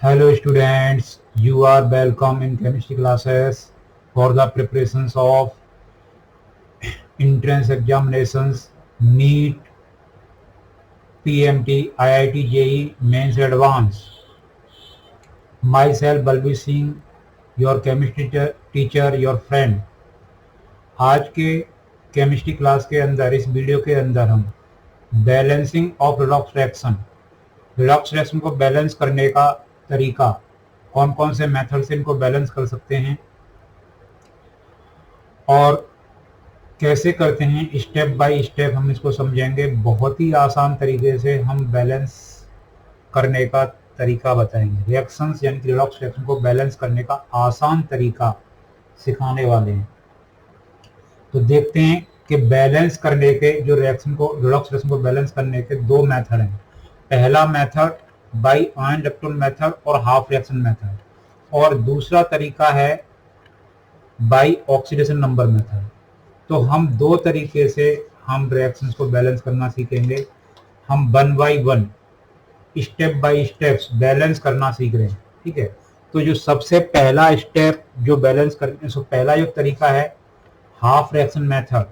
Hello students, you are welcome in chemistry classes for the preparations of entrance examinations, NEET, PMT, IIT, JEE, Mains Advance. Myself Balbir Singh, your chemistry teacher, your friend. आज के chemistry class के अंदर इस video के अंदर हम balancing of redox reaction को balance करने का तरीका, कौन कौन से मेथड से इनको बैलेंस कर सकते हैं और कैसे करते हैं, स्टेप बाय स्टेप हम इसको समझेंगे। बहुत ही आसान तरीके से हम बैलेंस करने का तरीका बताएंगे। रिएक्शंस यानी कि रिडॉक्स रिएक्शन को बैलेंस करने का आसान तरीका सिखाने वाले हैं। तो देखते हैं कि बैलेंस करने के जो रिएक्शन को रिडॉक्स रिएक्शन को बैलेंस करने के दो मेथड हैं। पहला method by ion electron method और हाफ रिएक्शन मेथड, और दूसरा तरीका है बाई ऑक्सीडेशन नंबर मेथड। तो हम दो तरीके से हम रिएक्शंस को बैलेंस करना सीखेंगे। हम one by one, step by steps balance करना सीख रहे हैं। ठीक है, तो जो सबसे पहला स्टेप जो बैलेंस करने सो पहला जो तरीका है हाफ रिएक्शन मेथड,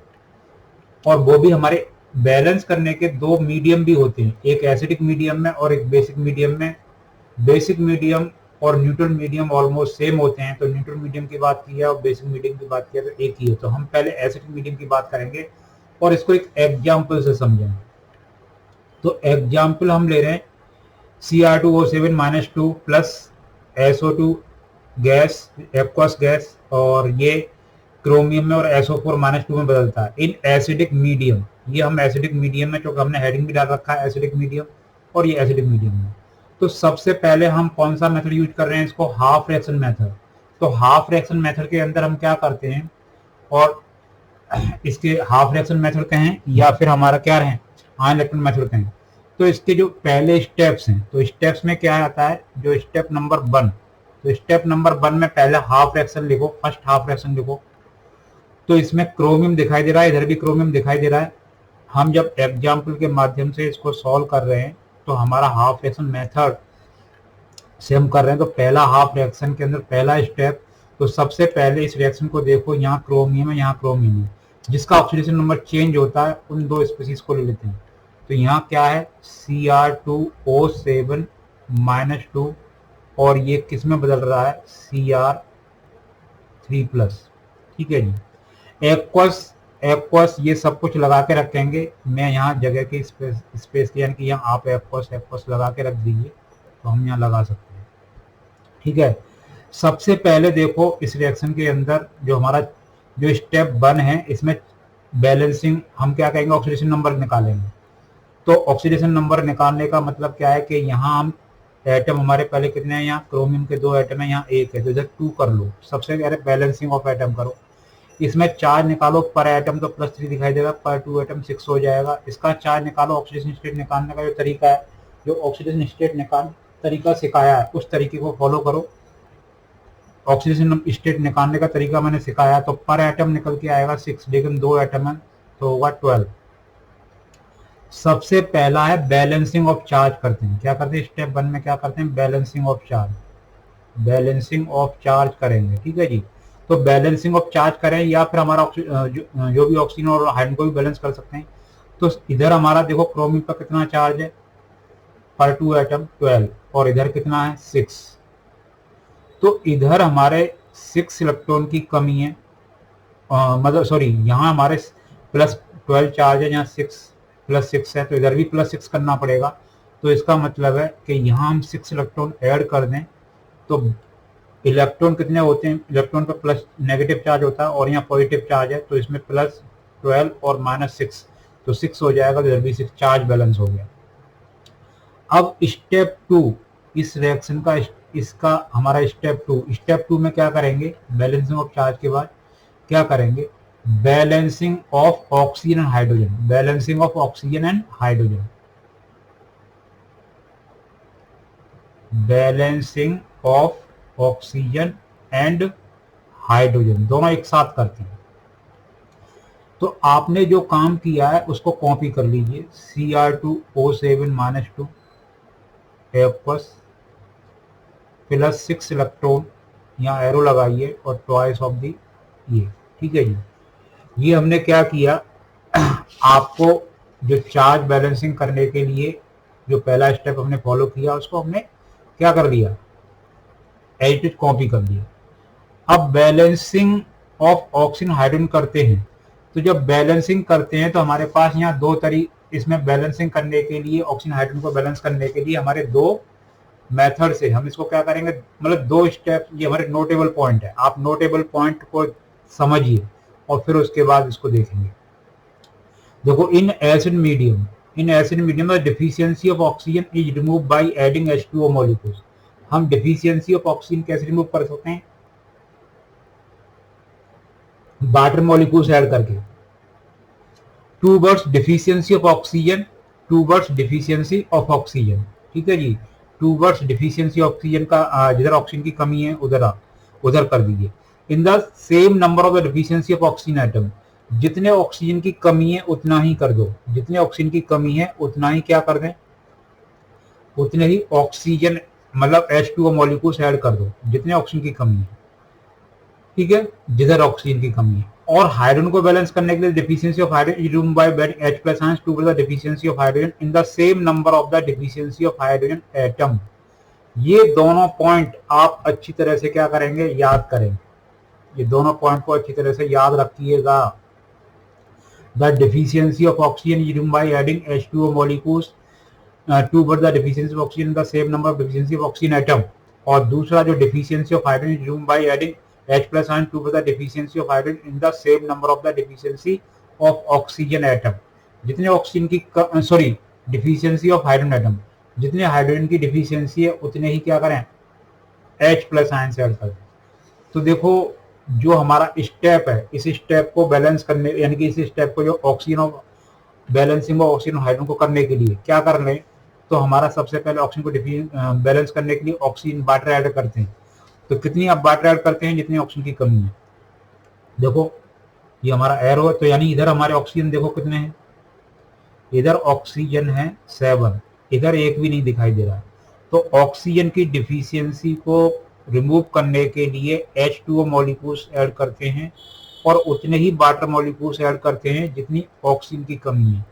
और वो भी हमारे बैलेंस करने के दो मीडियम भी होते हैं, एक एसिडिक मीडियम में और एक बेसिक मीडियम में। बेसिक मीडियम और न्यूट्रल मीडियम ऑलमोस्ट सेम होते हैं, तो न्यूट्रल मीडियम की बात की है और बेसिक मीडियम की बात किया तो एक ही है। तो हम पहले एसिडिक मीडियम की बात करेंगे और इसको एक एग्जाम्पल से समझेंगे। तो एग्जाम्पल हम ले रहे हैं Cr2O7-2 plus SO2 gas, aqueous gas, और ये क्रोमियम में और SO4-2 में बदलता है इन एसिडिक मीडियम। ये हम एसिडिक मीडियम में, क्योंकि हमने हेडिंग भी डाल रखा है एसिडिक मीडियम, और ये एसिडिक मीडियम में। तो सबसे पहले हम कौन सा मेथड यूज कर रहे हैं, इसको हाफ रिएक्शन मेथड। तो हाफ रिएक्शन मेथड के अंदर हम क्या करते हैं, और इसके हाफ रिएक्शन मेथड कहें या फिर हमारा क्या रहे आयन इलेक्ट्रॉन मेथड कहें, तो इसके जो पहले स्टेप्स हैं, तो स्टेप्स में क्या आता है, जो स्टेप नंबर 1, तो स्टेप नंबर 1 में पहले हाफ रिएक्शन लिखो, फर्स्ट हाफ रिएक्शन लिखो। तो इसमें क्रोमियम दिखाई दे रहा है, इधर भी क्रोमियम दिखाई दे रहा है। हम जब एग्जाम्पल के माध्यम से इसको सॉल्व कर रहे हैं तो हमारा हाफ रिएक्शन मेथड से हम कर रहे हैं। तो पहला हाफ रिएक्शन के अंदर पहला स्टेप, तो सबसे पहले इस रिएक्शन को देखो, यहाँ क्रोमियम है, यहाँ क्रोमियम है, जिसका ऑक्सीडेशन नंबर चेंज होता है उन दो स्पीसीज को ले लेते हैं। तो यहाँ क्या है Cr2O7-2, और ये किस में बदल रहा है Cr3+। ठीक है जी, एक्वस ये सब कुछ लगा के रखेंगे। मैं यहाँ जगह की स्पेस की, यानी कि यहाँ आप एक्वस लगा के रख दीजिए, तो हम यहाँ लगा सकते हैं। ठीक है, सबसे पहले देखो इस रिएक्शन के अंदर जो हमारा जो स्टेप 1 है, इसमें बैलेंसिंग हम क्या कहेंगे, ऑक्सीडेशन नंबर निकालेंगे। तो ऑक्सीडेशन नंबर निकालने का मतलब क्या है कि यहाँ हम एटम हमारे पहले कितने हैं, यहाँ क्रोमियम के 2 एटम है, यहाँ 1 है, तो इधर 2 कर लो। सबसे पहले बैलेंसिंग ऑफ एटम करो, इसमें चार्ज निकालो पर एटम, तो +3 दिखाई देगा, पर 2 एटम 6 हो जाएगा। इसका चार्ज निकालो। ऑक्सीडेशन स्टेट निकालने का जो तरीका है, जो ऑक्सीडेशन स्टेट तरीका सिखाया है उस तरीके को फॉलो करो। ऑक्सीडेशन स्टेट निकालने का तरीका मैंने सिखाया, तो पर एटम निकल के आएगा 6, लेकिन 2 एटम है तो होगा 12। सबसे पहला है बैलेंसिंग ऑफ चार्ज करते हैं। क्या करते हैं, स्टेप 1 में क्या करते हैं, बैलेंसिंग ऑफ चार्ज करेंगे। ठीक है जी, तो बैलेंसिंग ऑफ चार्ज करें या फिर हमारा जो भी ऑक्सीजन और हाइड्रोजन को भी बैलेंस कर सकते हैं। तो इधर हमारा देखो क्रोमियम पर कितना चार्ज है, पर 2 एटम 12, और इधर कितना है 6। तो इधर हमारे 6 इलेक्ट्रॉन की कमी है, मतलब सॉरी, यहाँ हमारे +12 चार्ज है, यहाँ 6 + 6 है, तो इधर भी +6 करना पड़ेगा। तो इसका मतलब है कि यहाँ हम 6 इलेक्ट्रॉन ऐड कर दें तो इलेक्ट्रॉन कितने होते हैं, इलेक्ट्रॉन पर प्लस नेगेटिव चार्ज होता है और यहाँ पॉजिटिव चार्ज है, तो इसमें +12 और -6, तो 6 हो जाएगा, तो इधर भी 6, चार्ज बैलेंस हो गया। अब स्टेप 2 इस रिएक्शन का, इसका हमारा स्टेप 2 में क्या करेंगे, बैलेंसिंग ऑफ चार्ज के बाद क्या करेंगे, balancing of oxygen and hydrogen. Balancing of oxygen and hydrogen, balancing of oxygen and hydrogen, दोनों एक साथ करते हैं। तो आपने जो काम किया है उसको कॉपी कर लीजिए। Cr2O7-2 एक्वस +6 इलेक्ट्रॉन, यहाँ एरो लगाइए और ट्वाइस ऑफ दी ये, ठीक है जी। ये हमने क्या किया, आपको जो चार्ज बैलेंसिंग करने के लिए जो पहला स्टेप हमने फॉलो किया उसको हमने क्या कर लिया, एज इट कॉपी कर लिया। अब बैलेंसिंग ऑफ ऑक्सीजन हाइड्रोजन करते हैं, तो जब बैलेंसिंग करते हैं तो हमारे पास यहाँ दो तरीके, इसमें बैलेंसिंग करने के लिए ऑक्सीजन हाइड्रोजन को बैलेंस करने के लिए हमारे दो मेथड से हम इसको क्या करेंगे, मतलब दो स्टेप, ये हमारे नोटेबल पॉइंट है, आप नोटेबल पॉइंट को समझिए और फिर उसके बाद इसको देखेंगे। देखो, in acid medium the deficiency of oxygen is remove by adding H2O molecules. हम डिफिशियंसी ऑफ ऑक्सीजन कैसे रिमूव कर सकते हैं, वाटर मॉलिक्यूल्स ऐड करके। Towards deficiency of oxygen, towards deficiency of oxygen, ठीक है जी। टू वर्ड्स डिफिशियंसी ऑक्सीजन का जिधर ऑक्सीजन की कमी है उधर कर दीजिए। In the same number of the deficiency of oxygen atom, जितने ऑक्सीजन की कमी है उतना ही कर दो, जितने ऑक्सीजन की कमी है उतना ही क्या कर दें, उतने ही ऑक्सीजन मतलब H2O मॉलिक्यूल्स ऐड कर दो जितने ऑक्सीजन की कमी है, ठीक है, जिधर ऑक्सीजन की कमी है। और हाइड्रोजन को बैलेंस करने के लिए deficiency of hydrogen is removed by adding H+ ions to the deficiency of hydrogen in the same number of the deficiency of hydrogen atom. ये दोनों पॉइंट आप अच्छी तरह से क्या करेंगे, याद करेंगे। ये दोनों पॉइंट को अच्छी तरह से याद रखिएगा। The deficiency of oxygen is removed by adding H2O molecules to the deficiency of oxygen in the same number of deficiency of oxygen atom. और दूसरा जो deficiency of hydrogen is removed by adding H+ ion to the deficiency of hydrogen in the same number of the deficiency of oxygen atom। जितने oxygen की sorry deficiency of hydrogen atom, जितने hydrogen की deficiency है उतने ही क्या करें, H+ ion से add कर दें। तो देखो, जो हमारा स्टेप है, इस स्टेप को बैलेंस करने, यानी कि इस स्टेप को जो oxygen of balancing of oxygen hydrogen को करने के लिए क्या कर लें, तो हमारा सबसे पहले ऑक्सीजन को बैलेंस करने के लिए ऑक्सीजन वाटर ऐड करते हैं। तो कितनी आप वाटर ऐड करते हैं, जितनी ऑक्सीजन की कमी है। देखो, ये हमारा एरो है, तो यानी इधर हमारे ऑक्सीजन देखो कितने हैं, इधर ऑक्सीजन है 7, इधर एक भी नहीं दिखाई दे रहा है। तो ऑक्सीजन की डिफिशियंसी को रिमूव करने के लिए H2O मॉलिक्यूल्स ऐड करते हैं और उतने ही वाटर मॉलिक्यूल्स ऐड करते हैं जितनी ऑक्सीजन की कमी है।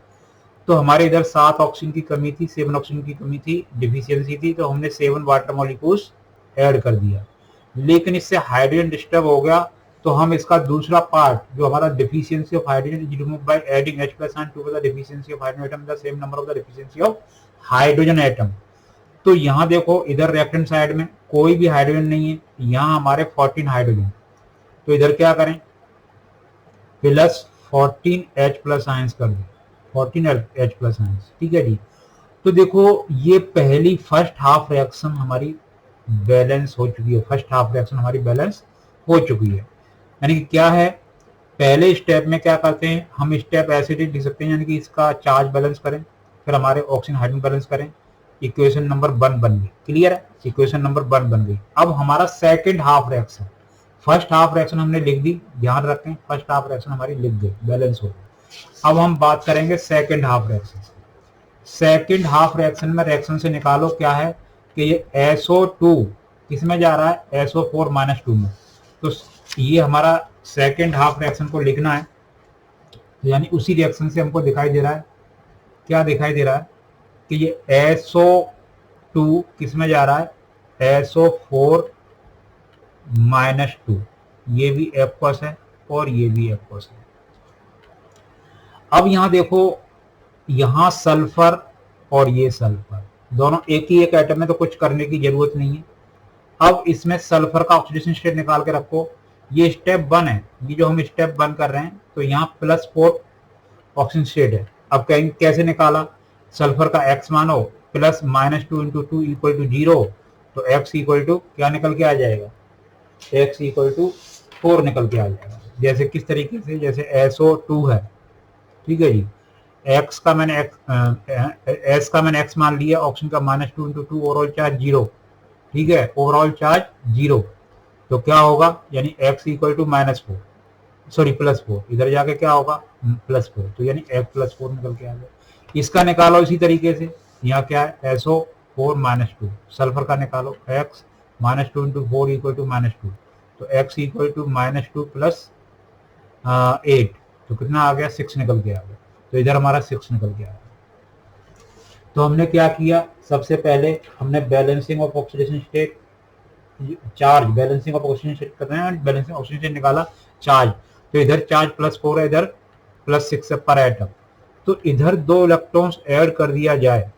तो हमारे इधर 7 ऑक्सीजन की कमी थी, 7 ऑक्सीजन की कमी थी, डिफिशियंसी थी, तो हमने 7 वाटर मॉलिक्यूल्स ऐड कर दिया। लेकिन इससे हाइड्रोजन डिस्टर्ब हो गया, तो हम इसका दूसरा पार्ट जो हमारा deficiency of hydrogen is removed by adding H+ ion to the deficiency of hydrogen atom the same number of the deficiency of hydrogen atom. तो यहाँ देखो, इधर लेफ्ट हैंड साइड में कोई भी हाइड्रोजन नहीं है, यहाँ हमारे 14 हाइड्रोजन, तो इधर क्या करें, +14 H+ आयंस कर दें, 14 H+ आयंस, ठीक है जी। तो देखो, ये पहली फर्स्ट हाफ रिएक्शन हमारी बैलेंस हो चुकी है, फर्स्ट हाफ रिएक्शन हमारी बैलेंस हो चुकी है। यानी कि क्या है, पहले स्टेप में क्या करते हैं, हम स्टेप ऐसे लिख सकते हैं, यानी कि इसका चार्ज बैलेंस करें, फिर हमारे ऑक्सीजन हाइड्रोजन बैलेंस करें, इक्वेशन नंबर 1 बन गई। क्लियर है, इक्वेशन नंबर 1 बन गई। अब हमारा second half reaction, first half reaction हमने लिख दी, ध्यान रखें, फर्स्ट हाफ रिएक्शन हमारी लिख गई, बैलेंस हो गई। अब हम बात करेंगे second half reaction. Second half reaction में रिएक्शन से निकालो क्या है कि ये SO2 किस में जा रहा है, SO4-2 में। तो ये हमारा सेकंड हाफ रिएक्शन को लिखना है, यानी उसी रिएक्शन से हमको दिखाई दे रहा है, क्या दिखाई दे रहा है कि ये SO2 किस में जा रहा है, SO4-2, ये भी एक्वस है और ये भी एक्वस है। अब यहाँ देखो, यहाँ सल्फर और ये सल्फर दोनों एक ही एक एटम में, तो कुछ करने की जरूरत नहीं है। अब इसमें सल्फर का ऑक्सीडेशन स्टेट निकाल के रखो, ये स्टेप 1 है, ये जो हम स्टेप 1 कर रहे हैं, तो यहाँ +4 ऑक्सीजन स्टेट है। अब कहेंगे कैसे निकाला, सल्फर का x मानो, प्लस -2 × 2 = 0, तो x = क्या निकल के आ जाएगा, x = 4 निकल के आ जाएगा। जैसे किस तरीके से, जैसे SO2 है, ठीक है जी, x का मैंने S का मैंने x मान लिया, ऑक्सीजन का -2 × 2, ओवरऑल चार्ज 0, ठीक है, ओवरऑल चार्ज 0, तो क्या होगा, यानी x = -4, सॉरी +4, इधर जाके क्या होगा, +4, तो यानी x +4 निकल के आ गया। इसका निकालो इसी तरीके से, यहाँ क्या है, SO4-2, सल्फर का निकालो, x -2 इंटू 4 इक्वल टू -2, तो x इक्वल टू -2 प्लस 8, तो कितना आ गया 6 निकल के आ गया। तो इधर हमारा 6 निकल के आ गया। तो हमने क्या किया, सबसे पहले हमने balancing of oxidation state charge, balancing of oxygen state करते हैं, बैलेंसिंग ऑक्सीजन स्टेट निकाला चार्ज, तो इधर चार्ज +4 है, इधर +6 है पर एटम। तो इधर 2 इलेक्ट्रॉन्स ऐड कर दिया जाए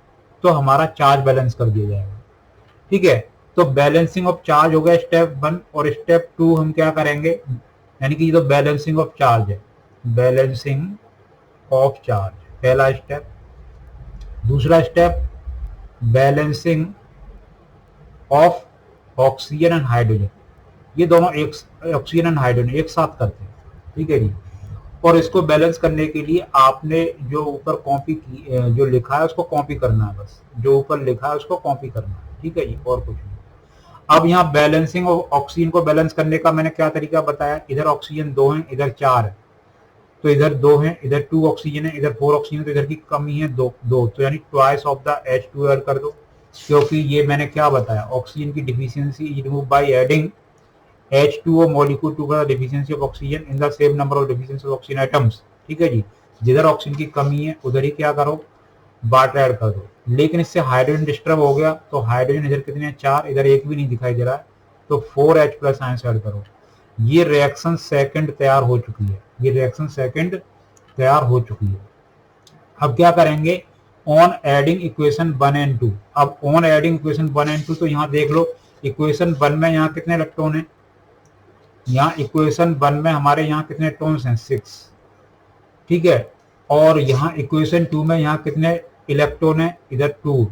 तो हमारा चार्ज बैलेंस कर दिया जाएगा। ठीक है, तो बैलेंसिंग ऑफ चार्ज हो गया स्टेप 1, और स्टेप 2 हम क्या करेंगे, यानी कि ये तो बैलेंसिंग ऑफ चार्ज है, बैलेंसिंग ऑफ चार्ज पहला स्टेप। दूसरा step balancing of oxygen and hydrogen, ये दोनों एक, ऑक्सीजन एंड हाइड्रोजन एक साथ करते हैं। ठीक है जी, और इसको बैलेंस करने के लिए आपने जो ऊपर कॉपी की, जो लिखा है उसको कॉपी करना है, बस जो ऊपर लिखा है उसको कॉपी करना है। ठीक है जी, और कुछ नहीं। अब यहाँ बैलेंसिंग ऑक्सीजन को बैलेंस करने का मैंने क्या तरीका बताया, इधर ऑक्सीजन 2 है, इधर 4 है, तो इधर 2 है, इधर 2 ऑक्सीजन है, इधर 4 ऑक्सीजन, तो इधर की कमी है 2, तो यानी twice of the H2 add कर दो, क्योंकि ये मैंने क्या बताया, ऑक्सीजन की deficiency is remove by adding H2O molecule to the deficiency of oxygen in the same number of deficiency of oxygen atoms। ठीक है जी, जिधर ऑक्सीजन की कमी है उधर ही क्या करो, वाटर ऐड कर दो। लेकिन इससे हाइड्रोजन डिस्टर्ब हो गया, तो हाइड्रोजन इधर कितने हैं 4, इधर एक भी नहीं दिखाई दे रहा है, तो 4H+ आयंस ऐड करो। ये रिएक्शन सेकंड तैयार हो चुकी है, ये रिएक्शन सेकंड तैयार हो चुकी है। अब क्या करेंगे, ऑन एडिंग इक्वेशन 1 एंड 2। अब ऑन एडिंग इक्वेशन 1 एंड 2, तो यहाँ देख लो इक्वेशन 1 में यहाँ कितने इलेक्ट्रॉन है, यहाँ इक्वेशन 1 में हमारे यहाँ कितने इलेक्ट्रॉन्स हैं 6। ठीक है, और यहाँ इक्वेशन 2 में यहाँ कितने इलेक्ट्रॉन है, इधर 2।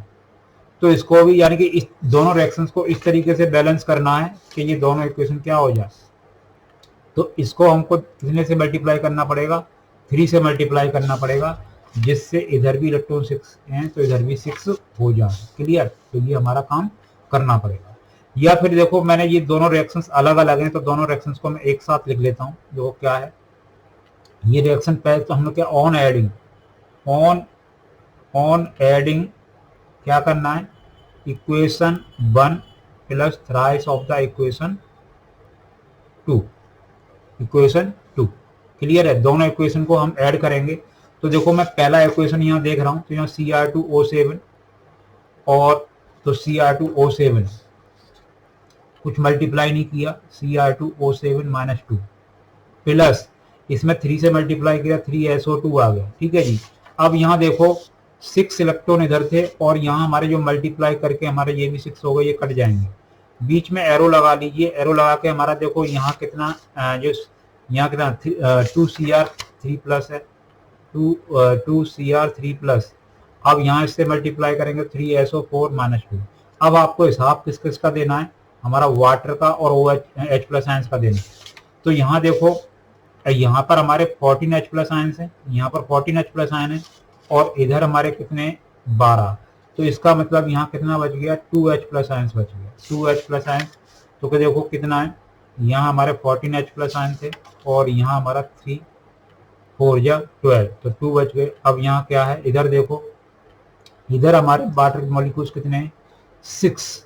तो इसको भी, यानी कि इस दोनों रिएक्शंस को इस तरीके से बैलेंस करना है कि ये दोनों इक्वेशन क्या हो जाए। तो इसको हमको कितने से मल्टीप्लाई करना पड़ेगा, 3 से मल्टीप्लाई करना पड़ेगा, जिससे इधर भी इलेक्ट्रॉन 6 हैं तो इधर भी 6 हो जाए। क्लियर, तो ये हमारा काम करना पड़ेगा। या फिर देखो मैंने ये दोनों रिएक्शंस अलग अलग हैं, तो दोनों रिएक्शंस को मैं एक साथ लिख लेता हूँ। देखो क्या है ये रिएक्शन, पहले तो हम लोग क्या ऑन एडिंग, ऑन एडिंग क्या करना है, equation 1 plus thrice of the equation 2, equation 2। Clear है, दोनों इक्वेशन को हम ऐड करेंगे। तो देखो मैं पहला इक्वेशन यहाँ देख रहा हूँ, तो यहाँ Cr2O7, और तो Cr2O7 कुछ मल्टीप्लाई नहीं किया, Cr2O7 -2 प्लस इसमें 3 से मल्टीप्लाई किया, 3SO2 आ गया। ठीक है जी, अब यहाँ देखो 6 इलेक्ट्रॉन इधर थे, और यहाँ हमारे जो मल्टीप्लाई करके हमारे ये भी 6 हो गए, ये कट जाएंगे। बीच में एरो लगा लीजिए, एरो लगा के हमारा देखो यहाँ कितना, जो यहाँ कितना 2Cr3+ है, 2Cr3+। अब यहाँ इससे मल्टीप्लाई करेंगे 3SO4 -2। अब आपको हिसाब किस किस का देना है, हमारा वाटर का और OH+ आयंस का देना। तो यहाँ देखो यहाँ पर हमारे 14H+ आयंस हैं, यहाँ पर 14H+ आयन है, और इधर हमारे कितने 12। तो इसका मतलब यहाँ कितना बच गया, 2H+ आयंस बच गया, 2H+ आयंस। तो क्या देखो कितना है, यहाँ हमारे 14H+ आयन थे, और यहाँ हमारा 3 4 या 12, तो 2 बच गए। अब यहाँ क्या है, इधर देखो, इधर हमारे वाटर मॉलिक्यूल्स कितने हैं 6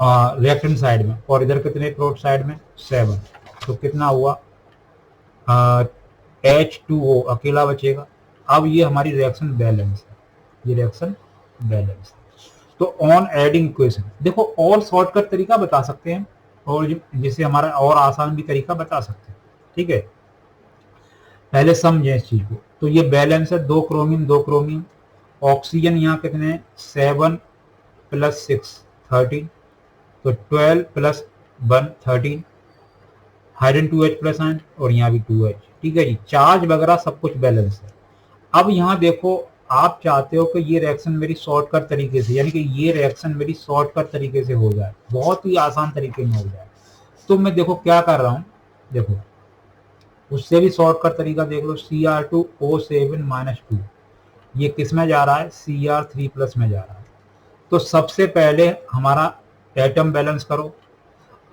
रिएक्टेंट साइड में, और इधर कितने प्रोडक्ट साइड में 7। तो कितना हुआ, H2O अकेला बचेगा। अब ये हमारी रिएक्शन बैलेंस है, ये रिएक्शन बैलेंस है। तो ऑन एडिंग इक्वेशन, देखो और शॉर्टकट तरीका बता सकते हैं, और जिससे हमारा और आसान भी तरीका बता सकते हैं। ठीक है, पहले समझें इस चीज को। तो ये बैलेंस है, 2 क्रोमियम 2 क्रोमियम, ऑक्सीजन यहाँ कितने हैं 7 + 6 13, तो 12 + 1 13, हाइड्रोजन 2H+ आयन, और यहाँ भी 2H। ठीक है जी, चार्ज वगैरह सब कुछ बैलेंस है। अब यहाँ देखो आप चाहते हो कि ये रिएक्शन मेरी शॉर्टकट तरीके से, यानी कि ये रिएक्शन मेरी शॉर्टकट तरीके से हो जाए, बहुत ही आसान तरीके में हो जाए। तो मैं देखो क्या कर रहा हूँ, देखो उससे भी शॉर्टकट तरीका देख लो, Cr2O7 -2, ये किस में जा रहा है, Cr3+ में जा रहा है। तो सबसे पहले हमारा एटम बैलेंस करो।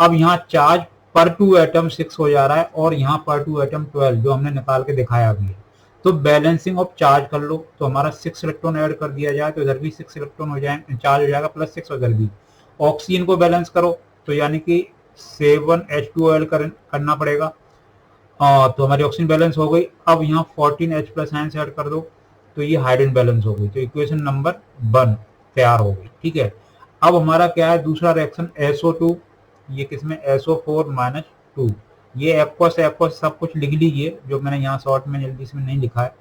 अब यहाँ चार्ज पर 2 एटम 6 हो जा रहा है, और यहाँ पर 2 एटम 12, जो हमने निकाल के दिखाया अभी है। तो बैलेंसिंग ऑफ चार्ज कर लो, तो हमारा 6 इलेक्ट्रॉन ऐड कर दिया जाए, तो इधर भी 6 इलेक्ट्रॉन हो जाए, चार्ज हो जाएगा, +6 उधर भी। ऑक्सीजन को बैलेंस करो, तो यानी कि 7H2 ऐड करना पड़ेगा। तो हमारी ऑक्सीजन बैलेंस हो गई। अब यहाँ 14H प्लस आयन से ऐड कर दो तो ये हाइड्रोजन बैलेंस हो गई। तो इक्वेशन नंबर 1 तैयार हो गई। ठीक है, अब हमारा क्या है दूसरा रिएक्शन SO2, ये किसमें SO4-2। ये एक्वस सब कुछ लिख लीजिए जो मैंने यहाँ शॉर्ट में जल्दी से नहीं लिखा है।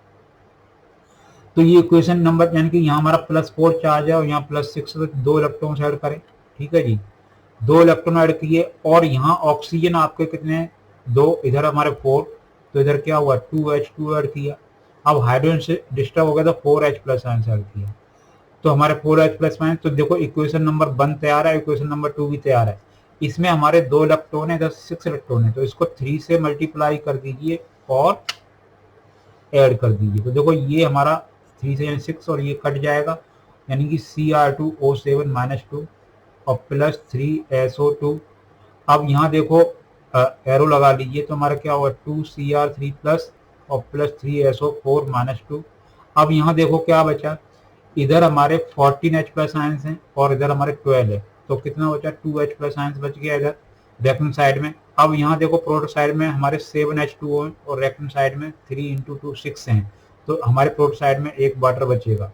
तो ये इक्वेशन नंबर यानी कि यहाँ हमारा +4 चार्ज है और यहाँ +6, तो 2 इलेक्ट्रॉन ऐड करें। ठीक है जी, 2 इलेक्ट्रॉन ऐड किए और यहाँ ऑक्सीजन आपके कितने हैं 2, इधर हमारे 4, तो इधर क्या हुआ 2H2 ऐड किया। अब हाइड्रोजन से डिस्टर्ब हो गया तो 4H प्लस आयन ऐड किया, तो हमारे 4H प्लस आयन। तो देखो इक्वेशन नंबर 1 तैयार है, इक्वेशन नंबर 2 भी तैयार है। इसमें हमारे 2 इलेक्ट्रॉन है, इधर 6 इलेक्ट्रॉन है, तो इसको 3 से मल्टीप्लाई कर दीजिए और ऐड कर दीजिए। तो देखो ये हमारा 3 से यानी 6 और ये कट जाएगा, यानी कि Cr2O7-2 और +3SO2। अब यहाँ देखो एरो लगा लीजिए तो हमारा क्या होगा 2Cr3 प्लस और +3SO4-2। अब यहाँ देखो क्या बचा, इधर हमारे 14H प्लस आयंस हैं और इधर हमारे 12 है, तो कितना बचा 2H प्लस आयंस बच गया इधर रिएक्टेंट साइड में। अब यहाँ देखो प्रोडक्ट साइड में हमारे 7H2O हैं और रिएक्टेंट साइड में 3 × 2 6 हैं, तो हमारे प्रोडक्ट साइड में 1 वाटर बचेगा।